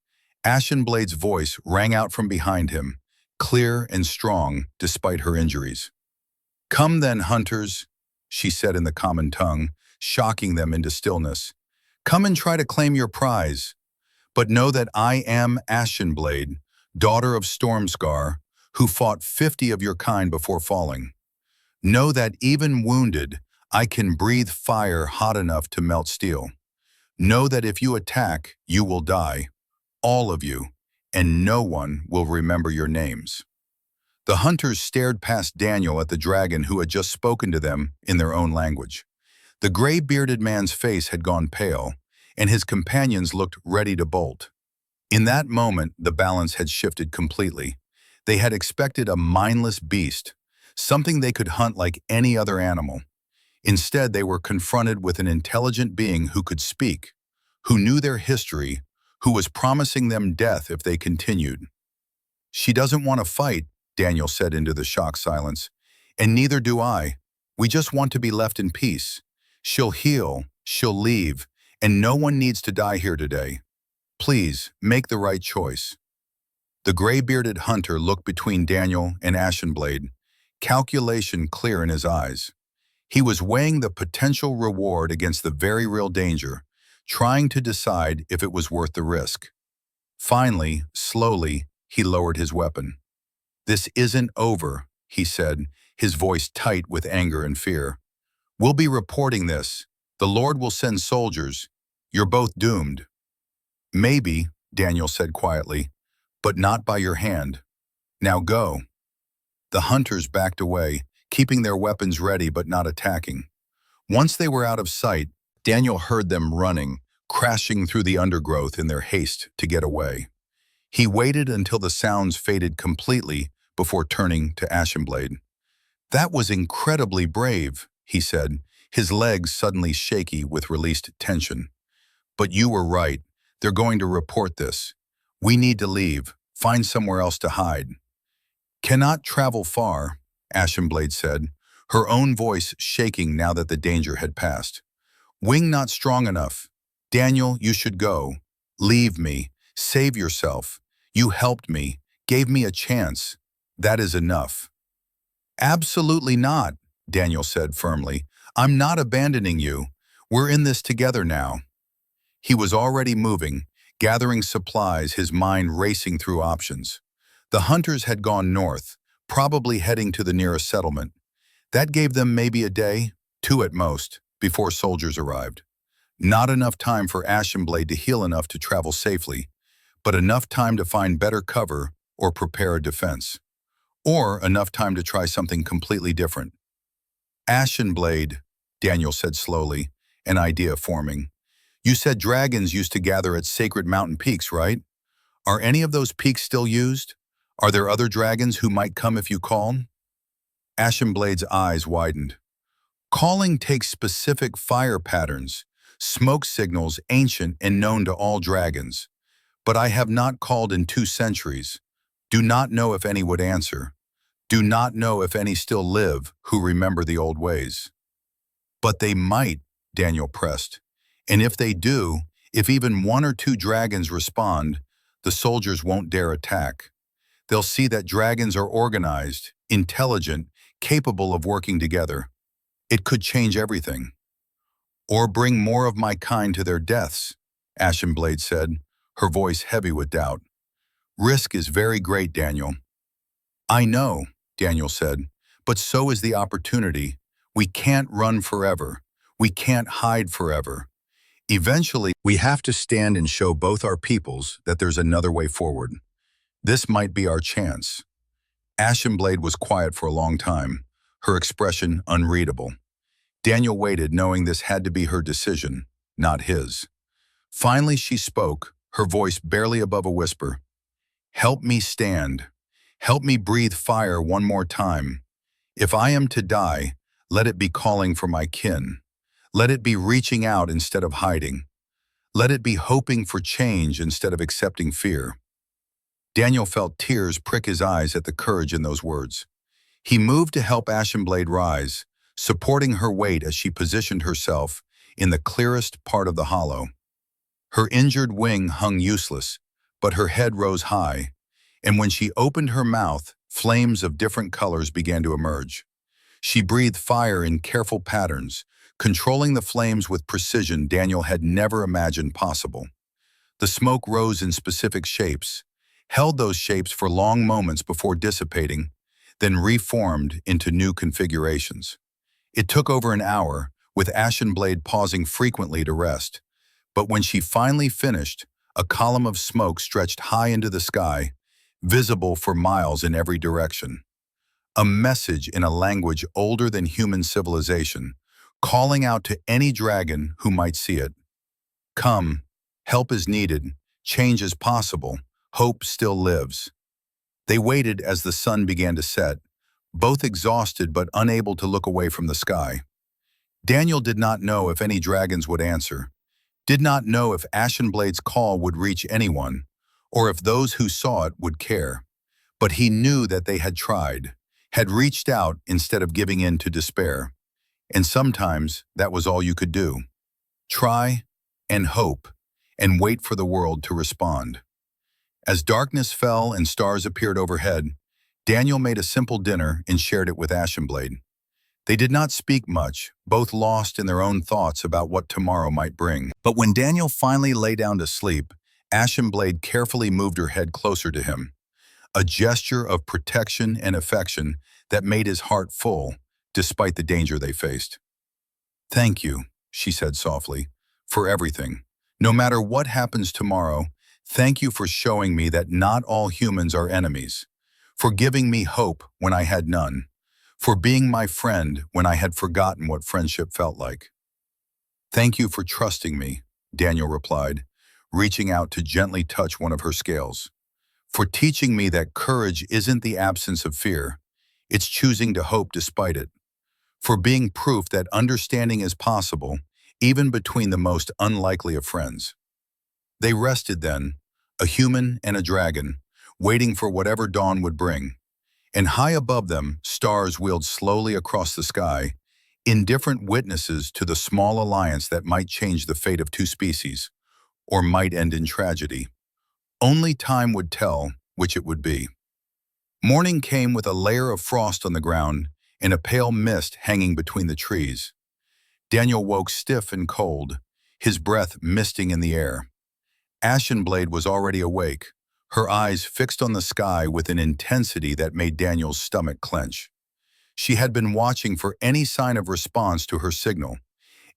Ashenblade's voice rang out from behind him, clear and strong despite her injuries. "Come then, hunters," she said in the common tongue, shocking them into stillness. "Come and try to claim your prize. But know that I am Ashenblade, daughter of Stormscar, who fought 50 of your kind before falling. Know that even wounded, I can breathe fire hot enough to melt steel. Know that if you attack, you will die, all of you, and no one will remember your names." The hunters stared past Daniel at the dragon who had just spoken to them in their own language. The gray-bearded man's face had gone pale, and his companions looked ready to bolt. In that moment, the balance had shifted completely. They had expected a mindless beast, something they could hunt like any other animal. Instead, they were confronted with an intelligent being who could speak, who knew their history, who was promising them death if they continued. "She doesn't want to fight," Daniel said into the shocked silence. "And neither do I. We just want to be left in peace. She'll heal, she'll leave, and no one needs to die here today. Please, make the right choice." The gray-bearded hunter looked between Daniel and Ashenblade, calculation clear in his eyes. He was weighing the potential reward against the very real danger, trying to decide if it was worth the risk. Finally, slowly, he lowered his weapon. "This isn't over," he said, his voice tight with anger and fear. "We'll be reporting this. The Lord will send soldiers. You're both doomed." "Maybe," Daniel said quietly, "but not by your hand. Now go." The hunters backed away, keeping their weapons ready but not attacking. Once they were out of sight, Daniel heard them running, crashing through the undergrowth in their haste to get away. He waited until the sounds faded completely before turning to Ashenblade. "That was incredibly brave," he said, his legs suddenly shaky with released tension. "But you were right. They're going to report this. We need to leave, find somewhere else to hide." "Cannot travel far," Ashenblade said, her own voice shaking now that the danger had passed. "Wing not strong enough. Daniel, you should go. Leave me. Save yourself. You helped me, gave me a chance. That is enough." "Absolutely not," Daniel said firmly. "I'm not abandoning you. We're in this together now." He was already moving, gathering supplies, his mind racing through options. The hunters had gone north, probably heading to the nearest settlement. That gave them maybe a day, two at most, before soldiers arrived. Not enough time for Ashenblade to heal enough to travel safely, but enough time to find better cover or prepare a defense. Or enough time to try something completely different. "Ashenblade," Daniel said slowly, an idea forming. "You said dragons used to gather at sacred mountain peaks, right? Are any of those peaks still used? Are there other dragons who might come if you call?" Ashenblade's eyes widened. "Calling takes specific fire patterns, smoke signals ancient and known to all dragons. But I have not called in 2 centuries. Do not know if any would answer. Do not know if any still live who remember the old ways." "But they might," Daniel pressed. "And if they do, if even 1 or 2 dragons respond, the soldiers won't dare attack. They'll see that dragons are organized, intelligent, capable of working together. It could change everything." "Or bring more of my kind to their deaths," Ashenblade said, her voice heavy with doubt. "Risk is very great, Daniel." "I know," Daniel said, "but so is the opportunity. We can't run forever. We can't hide forever. Eventually, we have to stand and show both our peoples that there's another way forward. This might be our chance." Ashenblade was quiet for a long time, her expression unreadable. Daniel waited, knowing this had to be her decision, not his. Finally, she spoke, her voice barely above a whisper. "Help me stand. Help me breathe fire one more time. If I am to die, let it be calling for my kin. Let it be reaching out instead of hiding. Let it be hoping for change instead of accepting fear." Daniel felt tears prick his eyes at the courage in those words. He moved to help Ashenblade rise, supporting her weight as she positioned herself in the clearest part of the hollow. Her injured wing hung useless, but her head rose high, and when she opened her mouth, flames of different colors began to emerge. She breathed fire in careful patterns, controlling the flames with precision Daniel had never imagined possible. The smoke rose in specific shapes, held those shapes for long moments before dissipating, then reformed into new configurations. It took over an hour, with Ashenblade pausing frequently to rest. But when she finally finished, a column of smoke stretched high into the sky, visible for miles in every direction. A message in a language older than human civilization, calling out to any dragon who might see it. "Come, help is needed, change is possible, hope still lives." They waited as the sun began to set, both exhausted but unable to look away from the sky. Daniel did not know if any dragons would answer. did not know if Ashenblade's call would reach anyone, or if those who saw it would care. But he knew that they had tried, had reached out instead of giving in to despair. And sometimes that was all you could do. Try and hope and wait for the world to respond. As darkness fell and stars appeared overhead, Daniel made a simple dinner and shared it with Ashenblade. They did not speak much, both lost in their own thoughts about what tomorrow might bring. But when Daniel finally lay down to sleep, Ashenblade carefully moved her head closer to him, a gesture of protection and affection that made his heart full, despite the danger they faced. "Thank you," she said softly, "for everything. No matter what happens tomorrow, thank you for showing me that not all humans are enemies, for giving me hope when I had none, for being my friend when I had forgotten what friendship felt like." "Thank you for trusting me," Daniel replied, reaching out to gently touch one of her scales. "For teaching me that courage isn't the absence of fear, it's choosing to hope despite it. For being proof that understanding is possible, even between the most unlikely of friends." They rested then, a human and a dragon, waiting for whatever dawn would bring. And high above them, stars wheeled slowly across the sky, indifferent witnesses to the small alliance that might change the fate of two species, or might end in tragedy. Only time would tell which it would be. Morning came with a layer of frost on the ground and a pale mist hanging between the trees. Daniel woke stiff and cold, his breath misting in the air. Ashenblade was already awake, her eyes fixed on the sky with an intensity that made Daniel's stomach clench. She had been watching for any sign of response to her signal,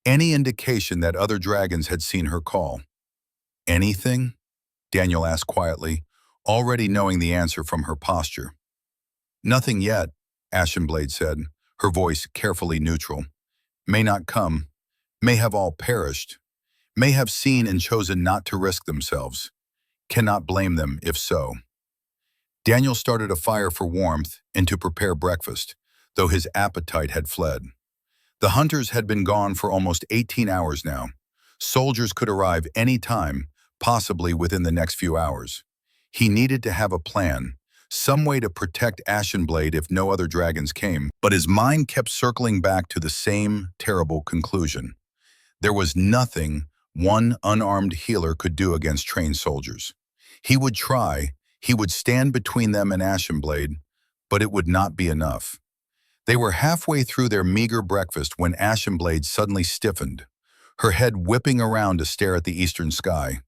any indication that other dragons had seen her call. "Anything?" Daniel asked quietly, already knowing the answer from her posture. "Nothing yet," Ashenblade said, her voice carefully neutral. "May not come, may have all perished, may have seen and chosen not to risk themselves. Cannot blame them if so." Daniel started a fire for warmth and to prepare breakfast, though his appetite had fled. The hunters had been gone for almost 18 hours now. Soldiers could arrive any time, possibly within the next few hours. He needed to have a plan, some way to protect Ashenblade if no other dragons came, but his mind kept circling back to the same terrible conclusion. There was nothing one unarmed healer could do against trained soldiers. He would try, he would stand between them and Ashenblade, but it would not be enough. They were halfway through their meager breakfast when Ashenblade suddenly stiffened, her head whipping around to stare at the eastern sky.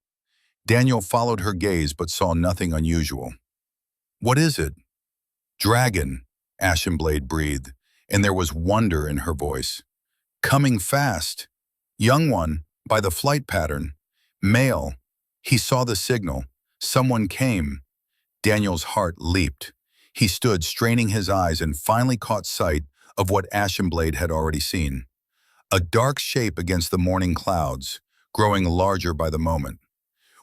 Daniel followed her gaze but saw nothing unusual. "What is it?" "Dragon," Ashenblade breathed, and there was wonder in her voice. "Coming fast. Young one, by the flight pattern. Male. He saw the signal. Someone came." Daniel's heart leaped. He stood, straining his eyes, and finally caught sight of what Ashenblade had already seen. A dark shape against the morning clouds, growing larger by the moment.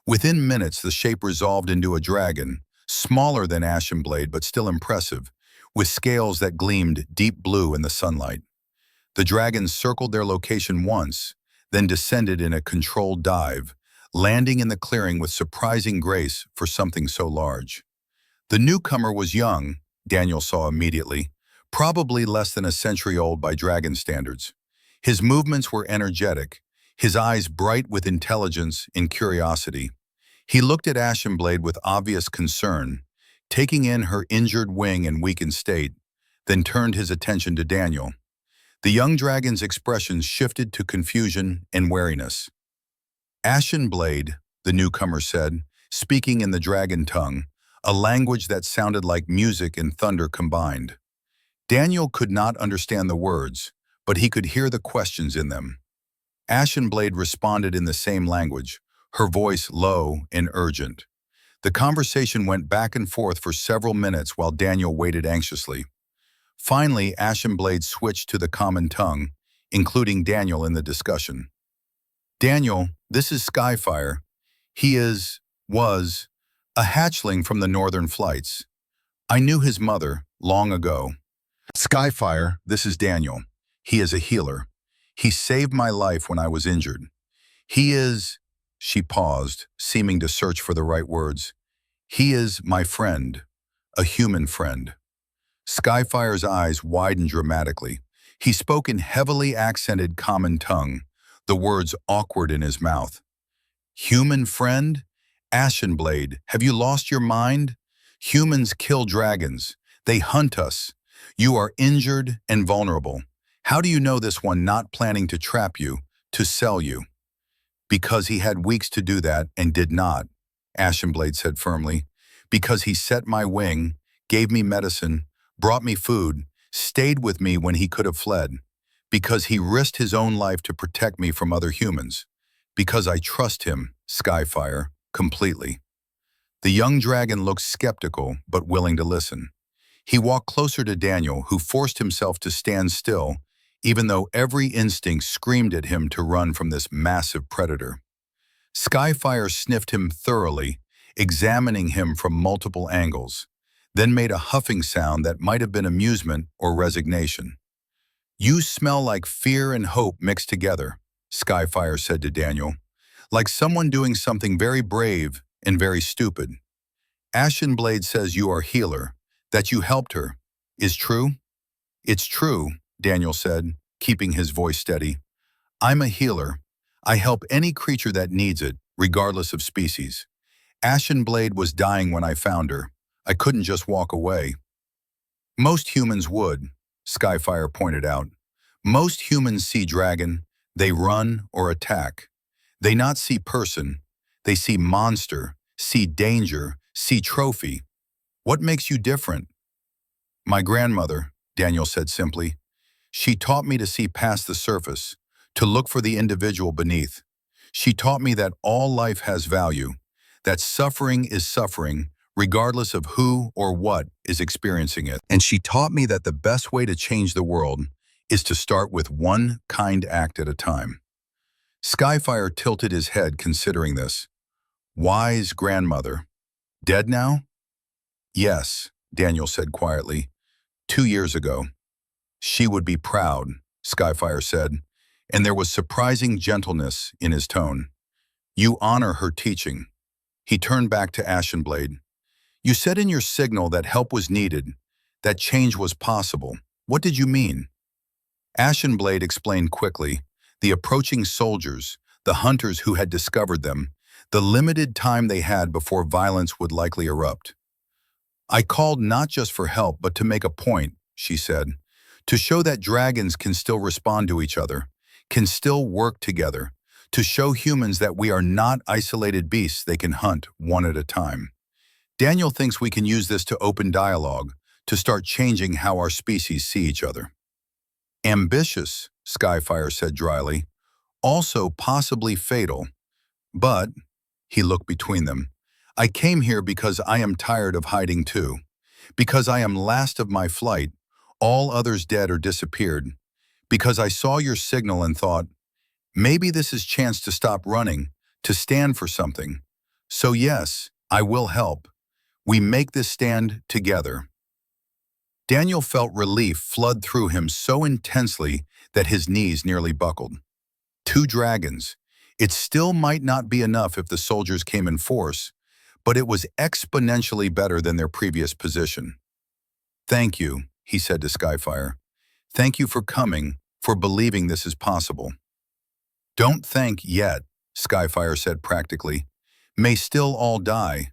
Within minutes, the shape resolved into a dragon, smaller than Ashenblade but still impressive, with scales that gleamed deep blue in the sunlight. The dragons circled their location once, then descended in a controlled dive, landing in the clearing with surprising grace for something so large. The newcomer was young, Daniel saw immediately, probably less than a century old by dragon standards. His movements were energetic, his eyes bright with intelligence and curiosity. He looked at Ashenblade with obvious concern, taking in her injured wing and weakened state, then turned his attention to Daniel. The young dragon's expressions shifted to confusion and wariness. "Ashenblade," the newcomer said, speaking in the dragon tongue, a language that sounded like music and thunder combined. Daniel could not understand the words, but he could hear the questions in them. Ashenblade responded in the same language, her voice low and urgent. The conversation went back and forth for several minutes while Daniel waited anxiously. Finally, Ashenblade switched to the common tongue, including Daniel in the discussion. "Daniel, this is Skyfire. He was, a hatchling from the northern flights. I knew his mother long ago. Skyfire, this is Daniel. He is a healer. He saved my life when I was injured. He is, she paused, seeming to search for the right words. He is my friend, a human friend. Skyfire's eyes widened dramatically. He spoke in heavily accented common tongue, the words awkward in his mouth. Human friend? Ashenblade, have you lost your mind? Humans kill dragons. They hunt us. You are injured and vulnerable. How do you know this one not planning to trap you, to sell you? Because he had weeks to do that and did not, Ashenblade said firmly. Because he set my wing, gave me medicine, brought me food, stayed with me when he could have fled. Because he risked his own life to protect me from other humans. Because I trust him, Skyfire, completely. The young dragon looked skeptical, but willing to listen. He walked closer to Daniel, who forced himself to stand still, even though every instinct screamed at him to run from this massive predator. Skyfire sniffed him thoroughly, examining him from multiple angles, then made a huffing sound that might have been amusement or resignation. You smell like fear and hope mixed together, Skyfire said to Daniel, like someone doing something very brave and very stupid. Ashenblade says you are healer, that you helped her. Is true? It's true, Daniel said, keeping his voice steady. I'm a healer. I help any creature that needs it, regardless of species. Ashenblade was dying when I found her. I couldn't just walk away. Most humans would, Skyfire pointed out. Most humans see dragon, they run or attack. They not see person, they see monster, see danger, see trophy. What makes you different? My grandmother, Daniel said simply. She taught me to see past the surface, to look for the individual beneath. She taught me that all life has value, that suffering is suffering, regardless of who or what is experiencing it. And she taught me that the best way to change the world is to start with one kind act at a time. Skyfire tilted his head considering this. Wise grandmother. Dead now? Yes, Daniel said quietly. 2 years ago. She would be proud, Skyfire said, and there was surprising gentleness in his tone. You honor her teaching. He turned back to Ashenblade. You said in your signal that help was needed, that change was possible. What did you mean? Ashenblade explained quickly. The approaching soldiers, the hunters who had discovered them, the limited time they had before violence would likely erupt. I called not just for help, but to make a point, she said, to show that dragons can still respond to each other, can still work together, to show humans that we are not isolated beasts they can hunt one at a time. Daniel thinks we can use this to open dialogue, to start changing how our species see each other. Ambitious, Skyfire said dryly, also possibly fatal. But, he looked between them, I came here because I am tired of hiding too. Because I am last of my flight, all others dead or disappeared. Because I saw your signal and thought, maybe this is chance to stop running, to stand for something. So yes, I will help. We make this stand together. Daniel felt relief flood through him so intensely that his knees nearly buckled. 2 dragons. It still might not be enough if the soldiers came in force, but it was exponentially better than their previous position. Thank you, he said to Skyfire. Thank you for coming, for believing this is possible. Don't thank yet, Skyfire said practically. May still all die,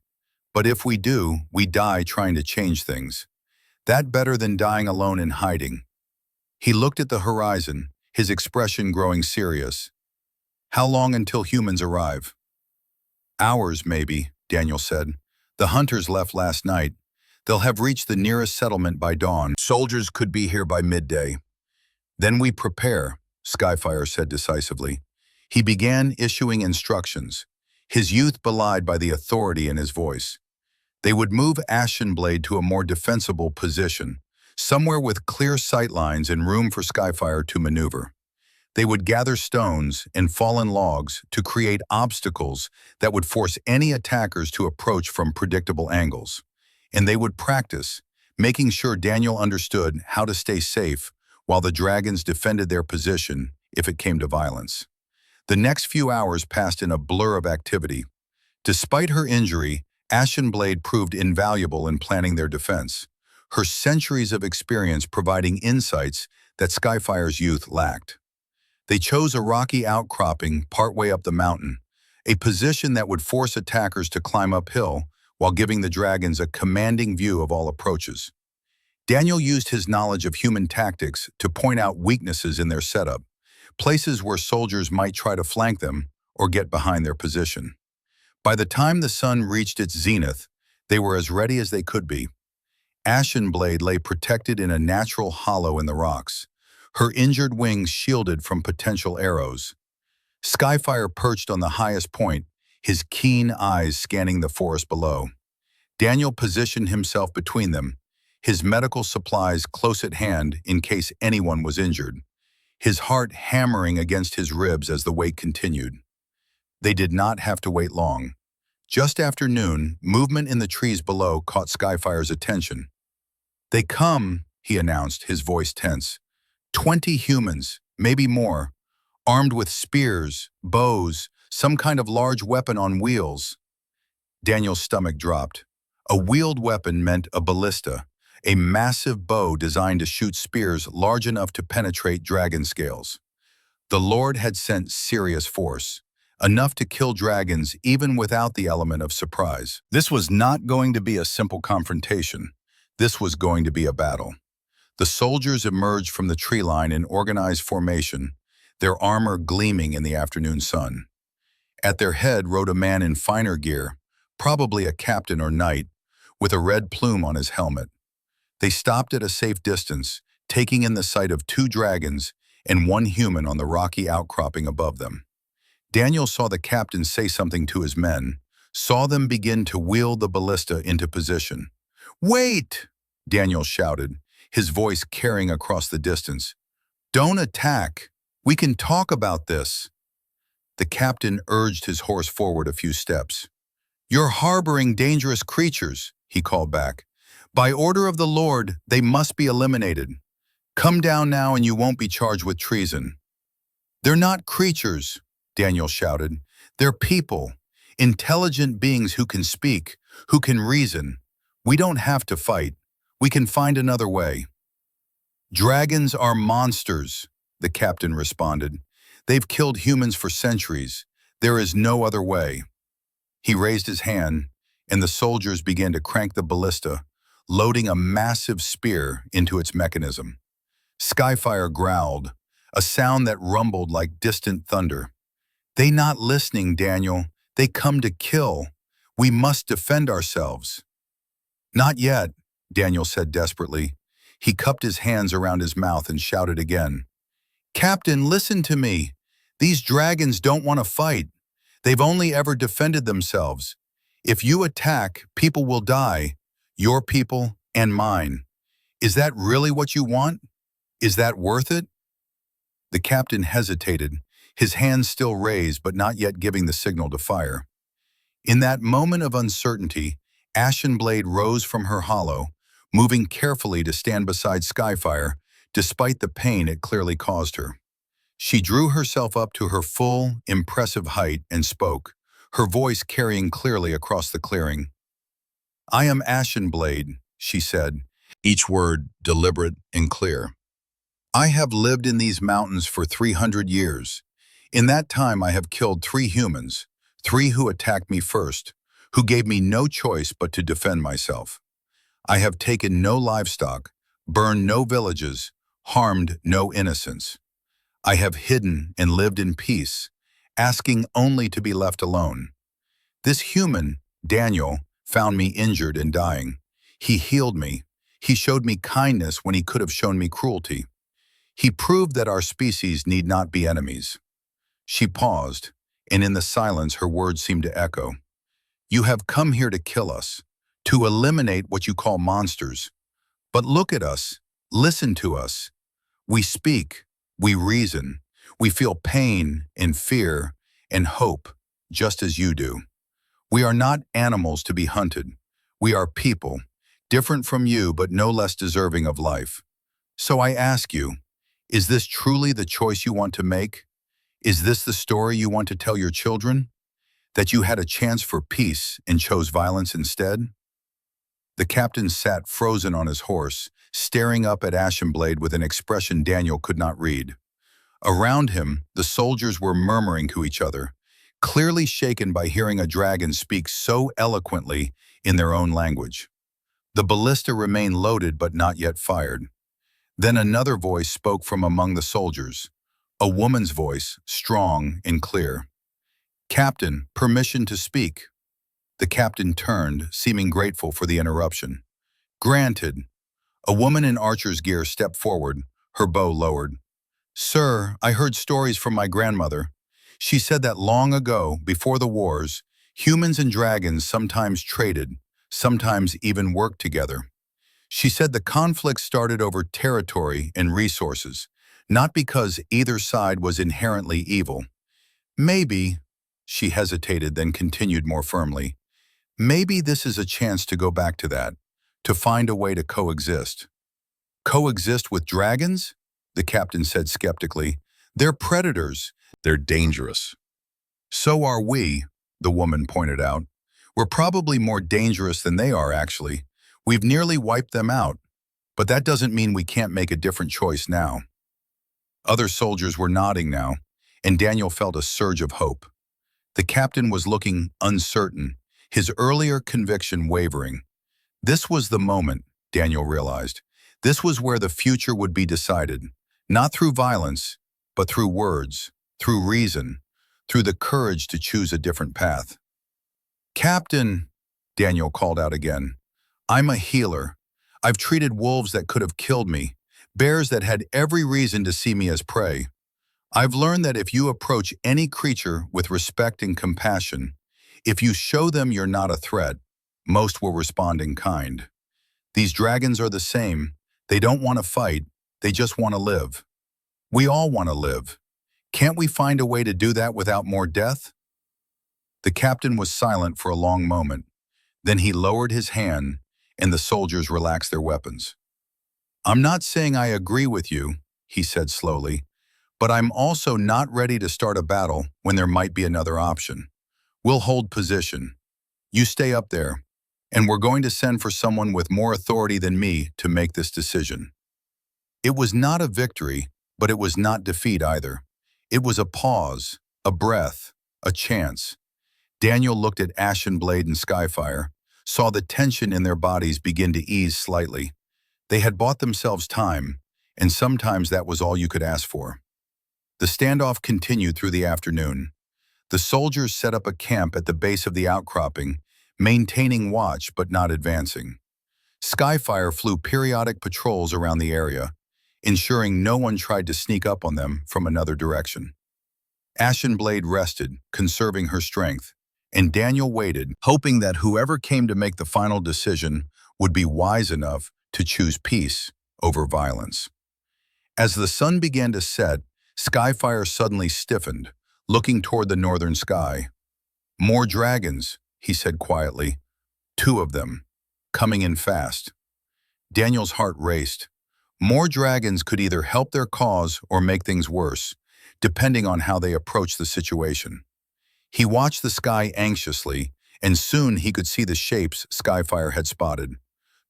but if we do, we die trying to change things. That better than dying alone in hiding. He looked at the horizon, his expression growing serious. How long until humans arrive? Hours, maybe, Daniel said. The hunters left last night. They'll have reached the nearest settlement by dawn. Soldiers could be here by midday. Then we prepare, Skyfire said decisively. He began issuing instructions, his youth belied by the authority in his voice. They would move Ashenblade to a more defensible position, somewhere with clear sight lines and room for Skyfire to maneuver. They would gather stones and fallen logs to create obstacles that would force any attackers to approach from predictable angles. And they would practice, making sure Daniel understood how to stay safe while the dragons defended their position if it came to violence. The next few hours passed in a blur of activity. Despite her injury, Ashenblade proved invaluable in planning their defense, her centuries of experience providing insights that Skyfire's youth lacked. They chose a rocky outcropping partway up the mountain, a position that would force attackers to climb uphill while giving the dragons a commanding view of all approaches. Daniel used his knowledge of human tactics to point out weaknesses in their setup, places where soldiers might try to flank them or get behind their position. By the time the sun reached its zenith, they were as ready as they could be. Ashenblade lay protected in a natural hollow in the rocks, her injured wings shielded from potential arrows. Skyfire perched on the highest point, his keen eyes scanning the forest below. Daniel positioned himself between them, his medical supplies close at hand in case anyone was injured, his heart hammering against his ribs as the wait continued. They did not have to wait long. Just after noon, movement in the trees below caught Skyfire's attention. "They come," he announced, his voice tense. 20 humans, maybe more, armed with spears, bows, some kind of large weapon on wheels. Daniel's stomach dropped. A wheeled weapon meant a ballista, a massive bow designed to shoot spears large enough to penetrate dragon scales. The Lord had sent serious force, enough to kill dragons even without the element of surprise. This was not going to be a simple confrontation. This was going to be a battle. The soldiers emerged from the tree line in organized formation, their armor gleaming in the afternoon sun. At their head rode a man in finer gear, probably a captain or knight, with a red plume on his helmet. They stopped at a safe distance, taking in the sight of 2 dragons and 1 human on the rocky outcropping above them. Daniel saw the captain say something to his men, saw them begin to wheel the ballista into position. "Wait!" Daniel shouted, his voice carrying across the distance. "Don't attack. We can talk about this." The captain urged his horse forward a few steps. "You're harboring dangerous creatures," he called back. "By order of the Lord, they must be eliminated. Come down now and you won't be charged with treason." "They're not creatures," Daniel shouted. "They're people, intelligent beings who can speak, who can reason. We don't have to fight. We can find another way." "Dragons are monsters," the captain responded. "They've killed humans for centuries. There is no other way." He raised his hand, and the soldiers began to crank the ballista, loading a massive spear into its mechanism. Skyfire growled, a sound that rumbled like distant thunder. "They not listening, Daniel. They come to kill. We must defend ourselves." "Not yet," Daniel said desperately. He cupped his hands around his mouth and shouted again. "Captain, listen to me. These dragons don't want to fight. They've only ever defended themselves. If you attack, people will die. Your people and mine. Is that really what you want? Is that worth it?" The captain hesitated, his hands still raised but not yet giving the signal to fire. In that moment of uncertainty, Ashenblade rose from her hollow, moving carefully to stand beside Skyfire, despite the pain it clearly caused her. She drew herself up to her full, impressive height and spoke, her voice carrying clearly across the clearing. "I am Ashenblade," she said, each word deliberate and clear. "I have lived in these mountains for 300 years. In that time I have killed 3 humans, 3 who attacked me first, who gave me no choice but to defend myself. I have taken no livestock, burned no villages, harmed no innocents. I have hidden and lived in peace, asking only to be left alone. This human, Daniel, found me injured and dying. He healed me. He showed me kindness when he could have shown me cruelty. He proved that our species need not be enemies." She paused, and in the silence her words seemed to echo. "You have come here to kill us, to eliminate what you call monsters. But look at us, listen to us. We speak, we reason, we feel pain and fear and hope, just as you do. We are not animals to be hunted. We are people, different from you but no less deserving of life. So I ask you, is this truly the choice you want to make? Is this the story you want to tell your children? That you had a chance for peace and chose violence instead? The captain sat frozen on his horse, staring up at Ashenblade with an expression Daniel could not read. Around him, the soldiers were murmuring to each other, clearly shaken by hearing a dragon speak so eloquently in their own language. The ballista remained loaded but not yet fired. Then another voice spoke from among the soldiers, a woman's voice, strong and clear. "Captain, permission to speak." The captain turned, seeming grateful for the interruption. "Granted." A woman in archer's gear stepped forward, her bow lowered. "Sir, I heard stories from my grandmother. She said that long ago, before the wars, humans and dragons sometimes traded, sometimes even worked together. She said the conflict started over territory and resources, not because either side was inherently evil. Maybe," she hesitated then continued more firmly, "maybe this is a chance to go back to that, to find a way to coexist." "Coexist with dragons?" the captain said skeptically. "They're predators. They're dangerous." "So are we," the woman pointed out. "We're probably more dangerous than they are, actually. We've nearly wiped them out. But that doesn't mean we can't make a different choice now." Other soldiers were nodding now, and Daniel felt a surge of hope. The captain was looking uncertain, his earlier conviction wavering. This was the moment, Daniel realized. This was where the future would be decided, not through violence, but through words, through reason, through the courage to choose a different path. "Captain," Daniel called out again, "I'm a healer. I've treated wolves that could have killed me, bears that had every reason to see me as prey. I've learned that if you approach any creature with respect and compassion, if you show them you're not a threat, most will respond in kind. These dragons are the same. They don't want to fight. They just want to live. We all want to live. Can't we find a way to do that without more death?" The captain was silent for a long moment. Then he lowered his hand, and the soldiers relaxed their weapons. "I'm not saying I agree with you," he said slowly, "but I'm also not ready to start a battle when there might be another option. We'll hold position. You stay up there, and we're going to send for someone with more authority than me to make this decision." It was not a victory, but it was not defeat either. It was a pause, a breath, a chance. Daniel looked at Ashenblade and Skyfire, saw the tension in their bodies begin to ease slightly. They had bought themselves time, and sometimes that was all you could ask for. The standoff continued through the afternoon. The soldiers set up a camp at the base of the outcropping, maintaining watch but not advancing. Skyfire flew periodic patrols around the area, ensuring no one tried to sneak up on them from another direction. Ashenblade rested, conserving her strength, and Daniel waited, hoping that whoever came to make the final decision would be wise enough to choose peace over violence. As the sun began to set, Skyfire suddenly stiffened, looking toward the northern sky. "More dragons," he said quietly. "2 of them, coming in fast." Daniel's heart raced. More dragons could either help their cause or make things worse, depending on how they approached the situation. He watched the sky anxiously, and soon he could see the shapes Skyfire had spotted.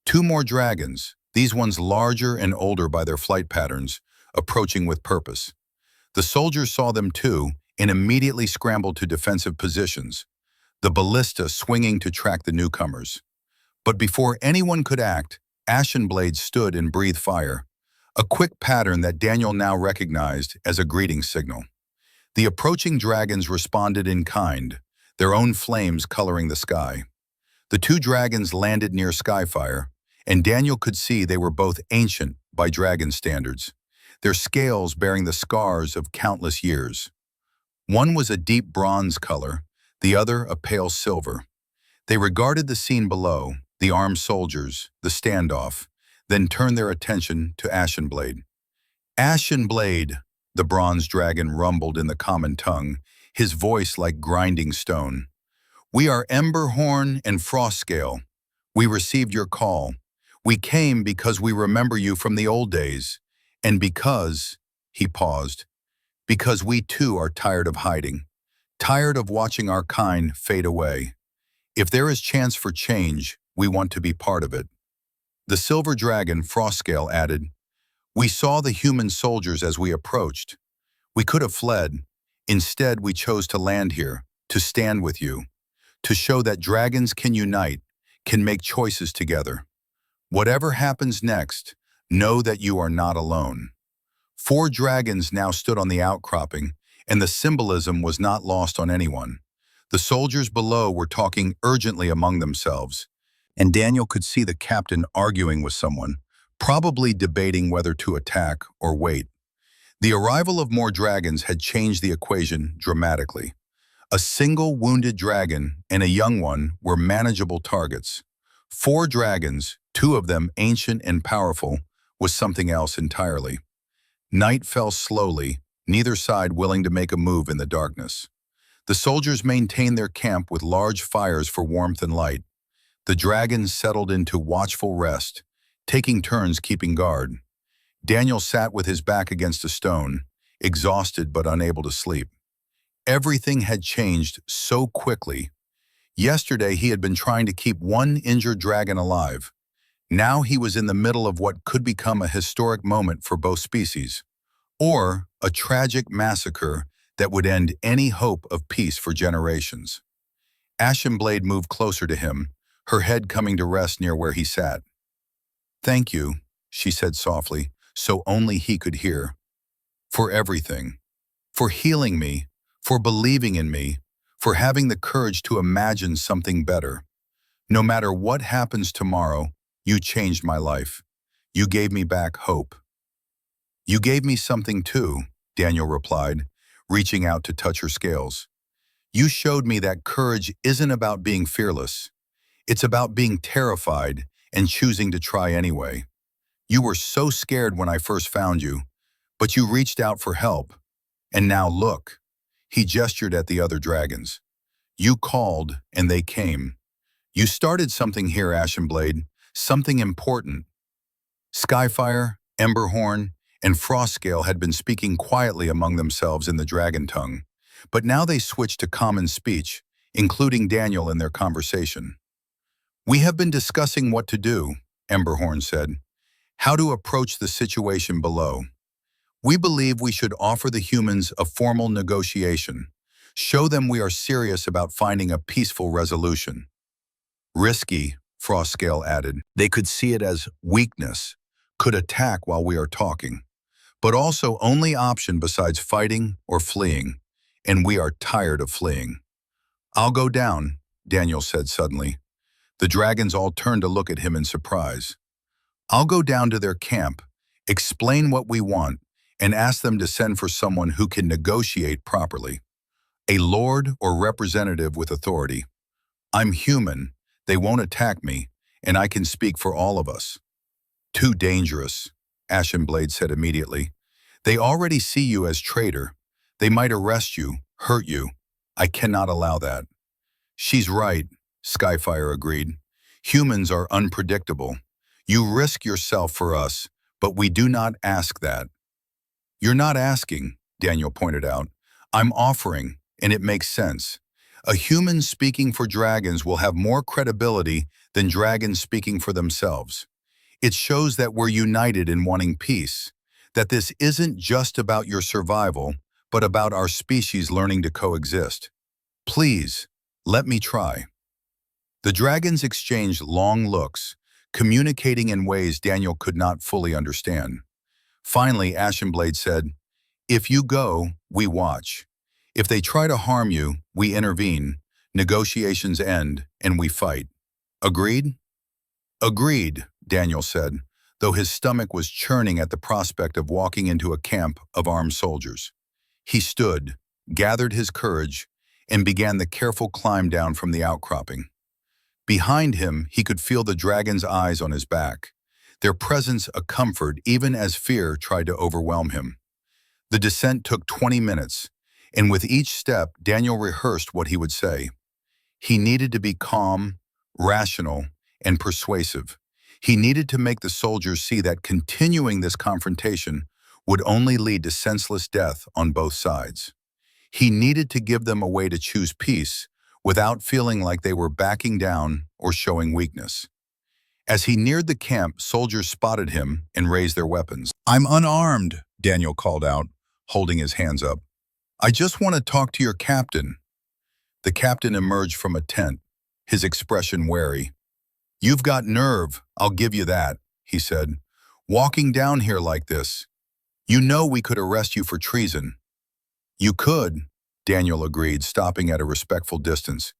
2 more dragons, these ones larger and older by their flight patterns, approaching with purpose. The soldiers saw them too and immediately scrambled to defensive positions, the ballista swinging to track the newcomers. But before anyone could act, Ashenblade stood and breathed fire, a quick pattern that Daniel now recognized as a greeting signal. The approaching dragons responded in kind, their own flames coloring the sky. The 2 dragons landed near Skyfire, and Daniel could see they were both ancient by dragon standards, their scales bearing the scars of countless years. One was a deep bronze color, the other a pale silver. They regarded the scene below, the armed soldiers, the standoff, then turned their attention to Ashenblade. "Ashenblade," the bronze dragon rumbled in the common tongue, his voice like grinding stone. "We are Emberhorn and Frostscale. We received your call. We came because we remember you from the old days, and because," he paused, Because we too are tired of hiding, tired of watching our kind fade away. If there is chance for change, we want to be part of it. The silver dragon, Frostscale, added, "We saw the human soldiers as we approached. We could have fled. Instead, we chose to land here, to stand with you, to show that dragons can unite, can make choices together. Whatever happens next, know that you are not alone." 4 dragons now stood on the outcropping, and the symbolism was not lost on anyone. The soldiers below were talking urgently among themselves, and Daniel could see the captain arguing with someone, probably debating whether to attack or wait. The arrival of more dragons had changed the equation dramatically. A single wounded dragon and a young one were manageable targets. 4 dragons, 2 of them ancient and powerful, was something else entirely. Night fell slowly, neither side willing to make a move in the darkness. The soldiers maintained their camp with large fires for warmth and light. The dragons settled into watchful rest, taking turns keeping guard. Daniel sat with his back against a stone, exhausted but unable to sleep. Everything had changed so quickly. Yesterday he had been trying to keep one injured dragon alive. Now he was in the middle of what could become a historic moment for both species, or a tragic massacre that would end any hope of peace for generations. Ashenblade moved closer to him, her head coming to rest near where he sat. "Thank you," she said softly, so only he could hear. "For everything. For healing me, for believing in me, for having the courage to imagine something better. No matter what happens tomorrow, you changed my life. You gave me back hope." "You gave me something too," Daniel replied, reaching out to touch her scales. "You showed me that courage isn't about being fearless. It's about being terrified and choosing to try anyway. You were so scared when I first found you, but you reached out for help. And now look." He gestured at the other dragons. "You called and they came. You started something here, Ashenblade, something important." Skyfire, Emberhorn, and Frostscale had been speaking quietly among themselves in the dragon tongue, but now they switched to common speech, including Daniel in their conversation. "We have been discussing what to do," Emberhorn said, "how to approach the situation below. We believe we should offer the humans a formal negotiation, show them we are serious about finding a peaceful resolution." "Risky," Frostscale added. "They could see it as weakness, could attack while we are talking, but also only option besides fighting or fleeing, and we are tired of fleeing." "I'll go down," Daniel said suddenly. The dragons all turned to look at him in surprise. "I'll go down to their camp, explain what we want, and ask them to send for someone who can negotiate properly. A lord or representative with authority. I'm human, they won't attack me, and I can speak for all of us." "Too dangerous," Ashenblade said immediately. "They already see you as traitor. They might arrest you, hurt you. I cannot allow that." "She's right," Skyfire agreed. "Humans are unpredictable. You risk yourself for us, but we do not ask that." "You're not asking," Daniel pointed out. "I'm offering, and it makes sense. A human speaking for dragons will have more credibility than dragons speaking for themselves. It shows that we're united in wanting peace, that this isn't just about your survival, but about our species learning to coexist. Please, let me try." The dragons exchanged long looks, communicating in ways Daniel could not fully understand. Finally, Ashenblade said, "If you go, we watch. If they try to harm you, we intervene, negotiations end, and we fight. Agreed?" "Agreed," Daniel said, though his stomach was churning at the prospect of walking into a camp of armed soldiers. He stood, gathered his courage, and began the careful climb down from the outcropping. Behind him, he could feel the dragon's eyes on his back, their presence a comfort even as fear tried to overwhelm him. The descent took 20 minutes, and with each step, Daniel rehearsed what he would say. He needed to be calm, rational, and persuasive. He needed to make the soldiers see that continuing this confrontation would only lead to senseless death on both sides. He needed to give them a way to choose peace without feeling like they were backing down or showing weakness. As he neared the camp, soldiers spotted him and raised their weapons. "I'm unarmed," Daniel called out, holding his hands up. "I just want to talk to your captain." The captain emerged from a tent, his expression wary. "You've got nerve, I'll give you that," he said. "Walking down here like this. You know we could arrest you for treason." "You could," Daniel agreed, stopping at a respectful distance.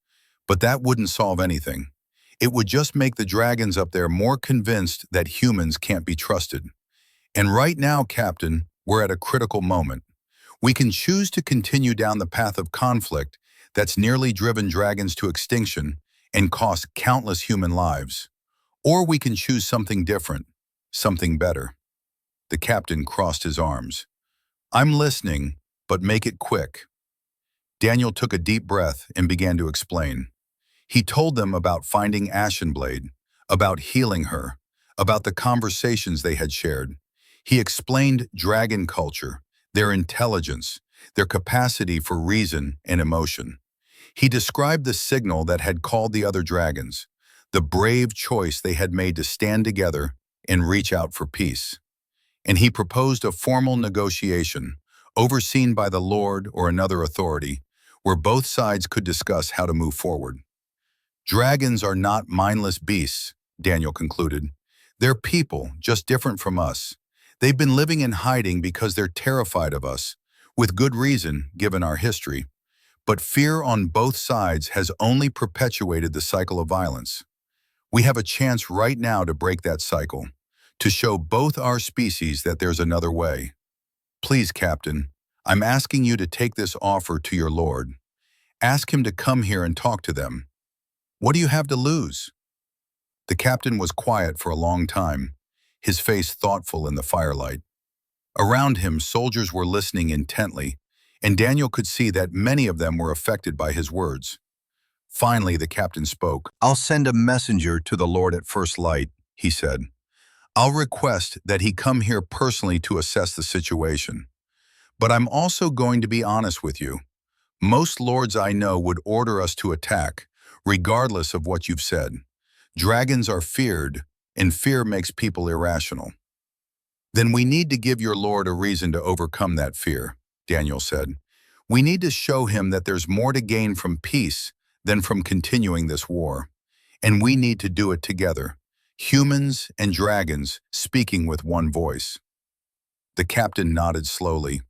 "But that wouldn't solve anything. It would just make the dragons up there more convinced that humans can't be trusted. And right now, Captain, we're at a critical moment. We can choose to continue down the path of conflict that's nearly driven dragons to extinction and cost countless human lives. Or we can choose something different, something better." The captain crossed his arms. "I'm listening, but make it quick." Daniel took a deep breath and began to explain. He told them about finding Ashenblade, about healing her, about the conversations they had shared. He explained dragon culture, their intelligence, their capacity for reason and emotion. He described the signal that had called the other dragons, the brave choice they had made to stand together and reach out for peace. And he proposed a formal negotiation, overseen by the Lord or another authority, where both sides could discuss how to move forward. "Dragons are not mindless beasts," Daniel concluded. "They're people, just different from us. They've been living in hiding because they're terrified of us, with good reason, given our history. But fear on both sides has only perpetuated the cycle of violence. We have a chance right now to break that cycle, to show both our species that there's another way. Please, Captain, I'm asking you to take this offer to your lord. Ask him to come here and talk to them. What do you have to lose?" The captain was quiet for a long time, his face thoughtful in the firelight. Around him, soldiers were listening intently, and Daniel could see that many of them were affected by his words. Finally, the captain spoke. "I'll send a messenger to the Lord at first light," he said. "I'll request that he come here personally to assess the situation. But I'm also going to be honest with you. Most lords I know would order us to attack, regardless of what you've said. Dragons are feared, and fear makes people irrational." "Then we need to give your lord a reason to overcome that fear," Daniel said. "We need to show him that there's more to gain from peace than from continuing this war. And we need to do it together, humans and dragons speaking with one voice." The captain nodded slowly.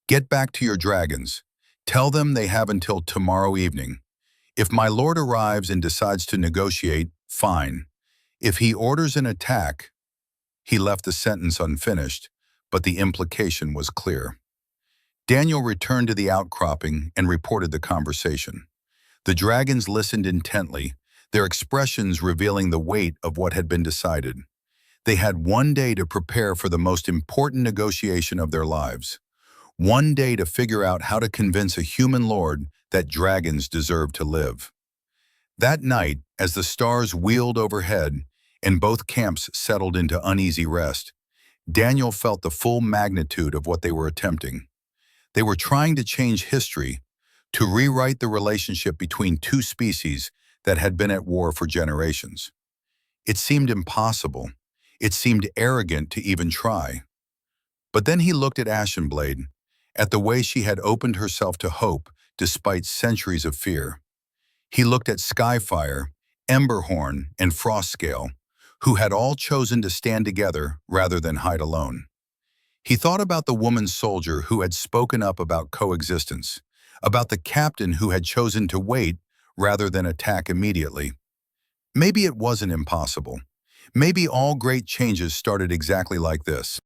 "Get back to your dragons. Tell them they have until tomorrow evening. If my lord arrives and decides to negotiate, fine. If he orders an attack—" He left the sentence unfinished, but the implication was clear. Daniel returned to the outcropping and reported the conversation. The dragons listened intently, their expressions revealing the weight of what had been decided. They had one day to prepare for the most important negotiation of their lives. One day to figure out how to convince a human lord that dragons deserve to live. That night, as the stars wheeled overhead and both camps settled into uneasy rest, Daniel felt the full magnitude of what they were attempting. They were trying to change history, to rewrite the relationship between two species that had been at war for generations. It seemed impossible. It seemed arrogant to even try. But then he looked at Ashenblade, at the way she had opened herself to hope despite centuries of fear. He looked at Skyfire, Emberhorn, and Frostscale, who had all chosen to stand together rather than hide alone. He thought about the woman soldier who had spoken up about coexistence, about the captain who had chosen to wait rather than attack immediately. Maybe it wasn't impossible. Maybe all great changes started exactly like this.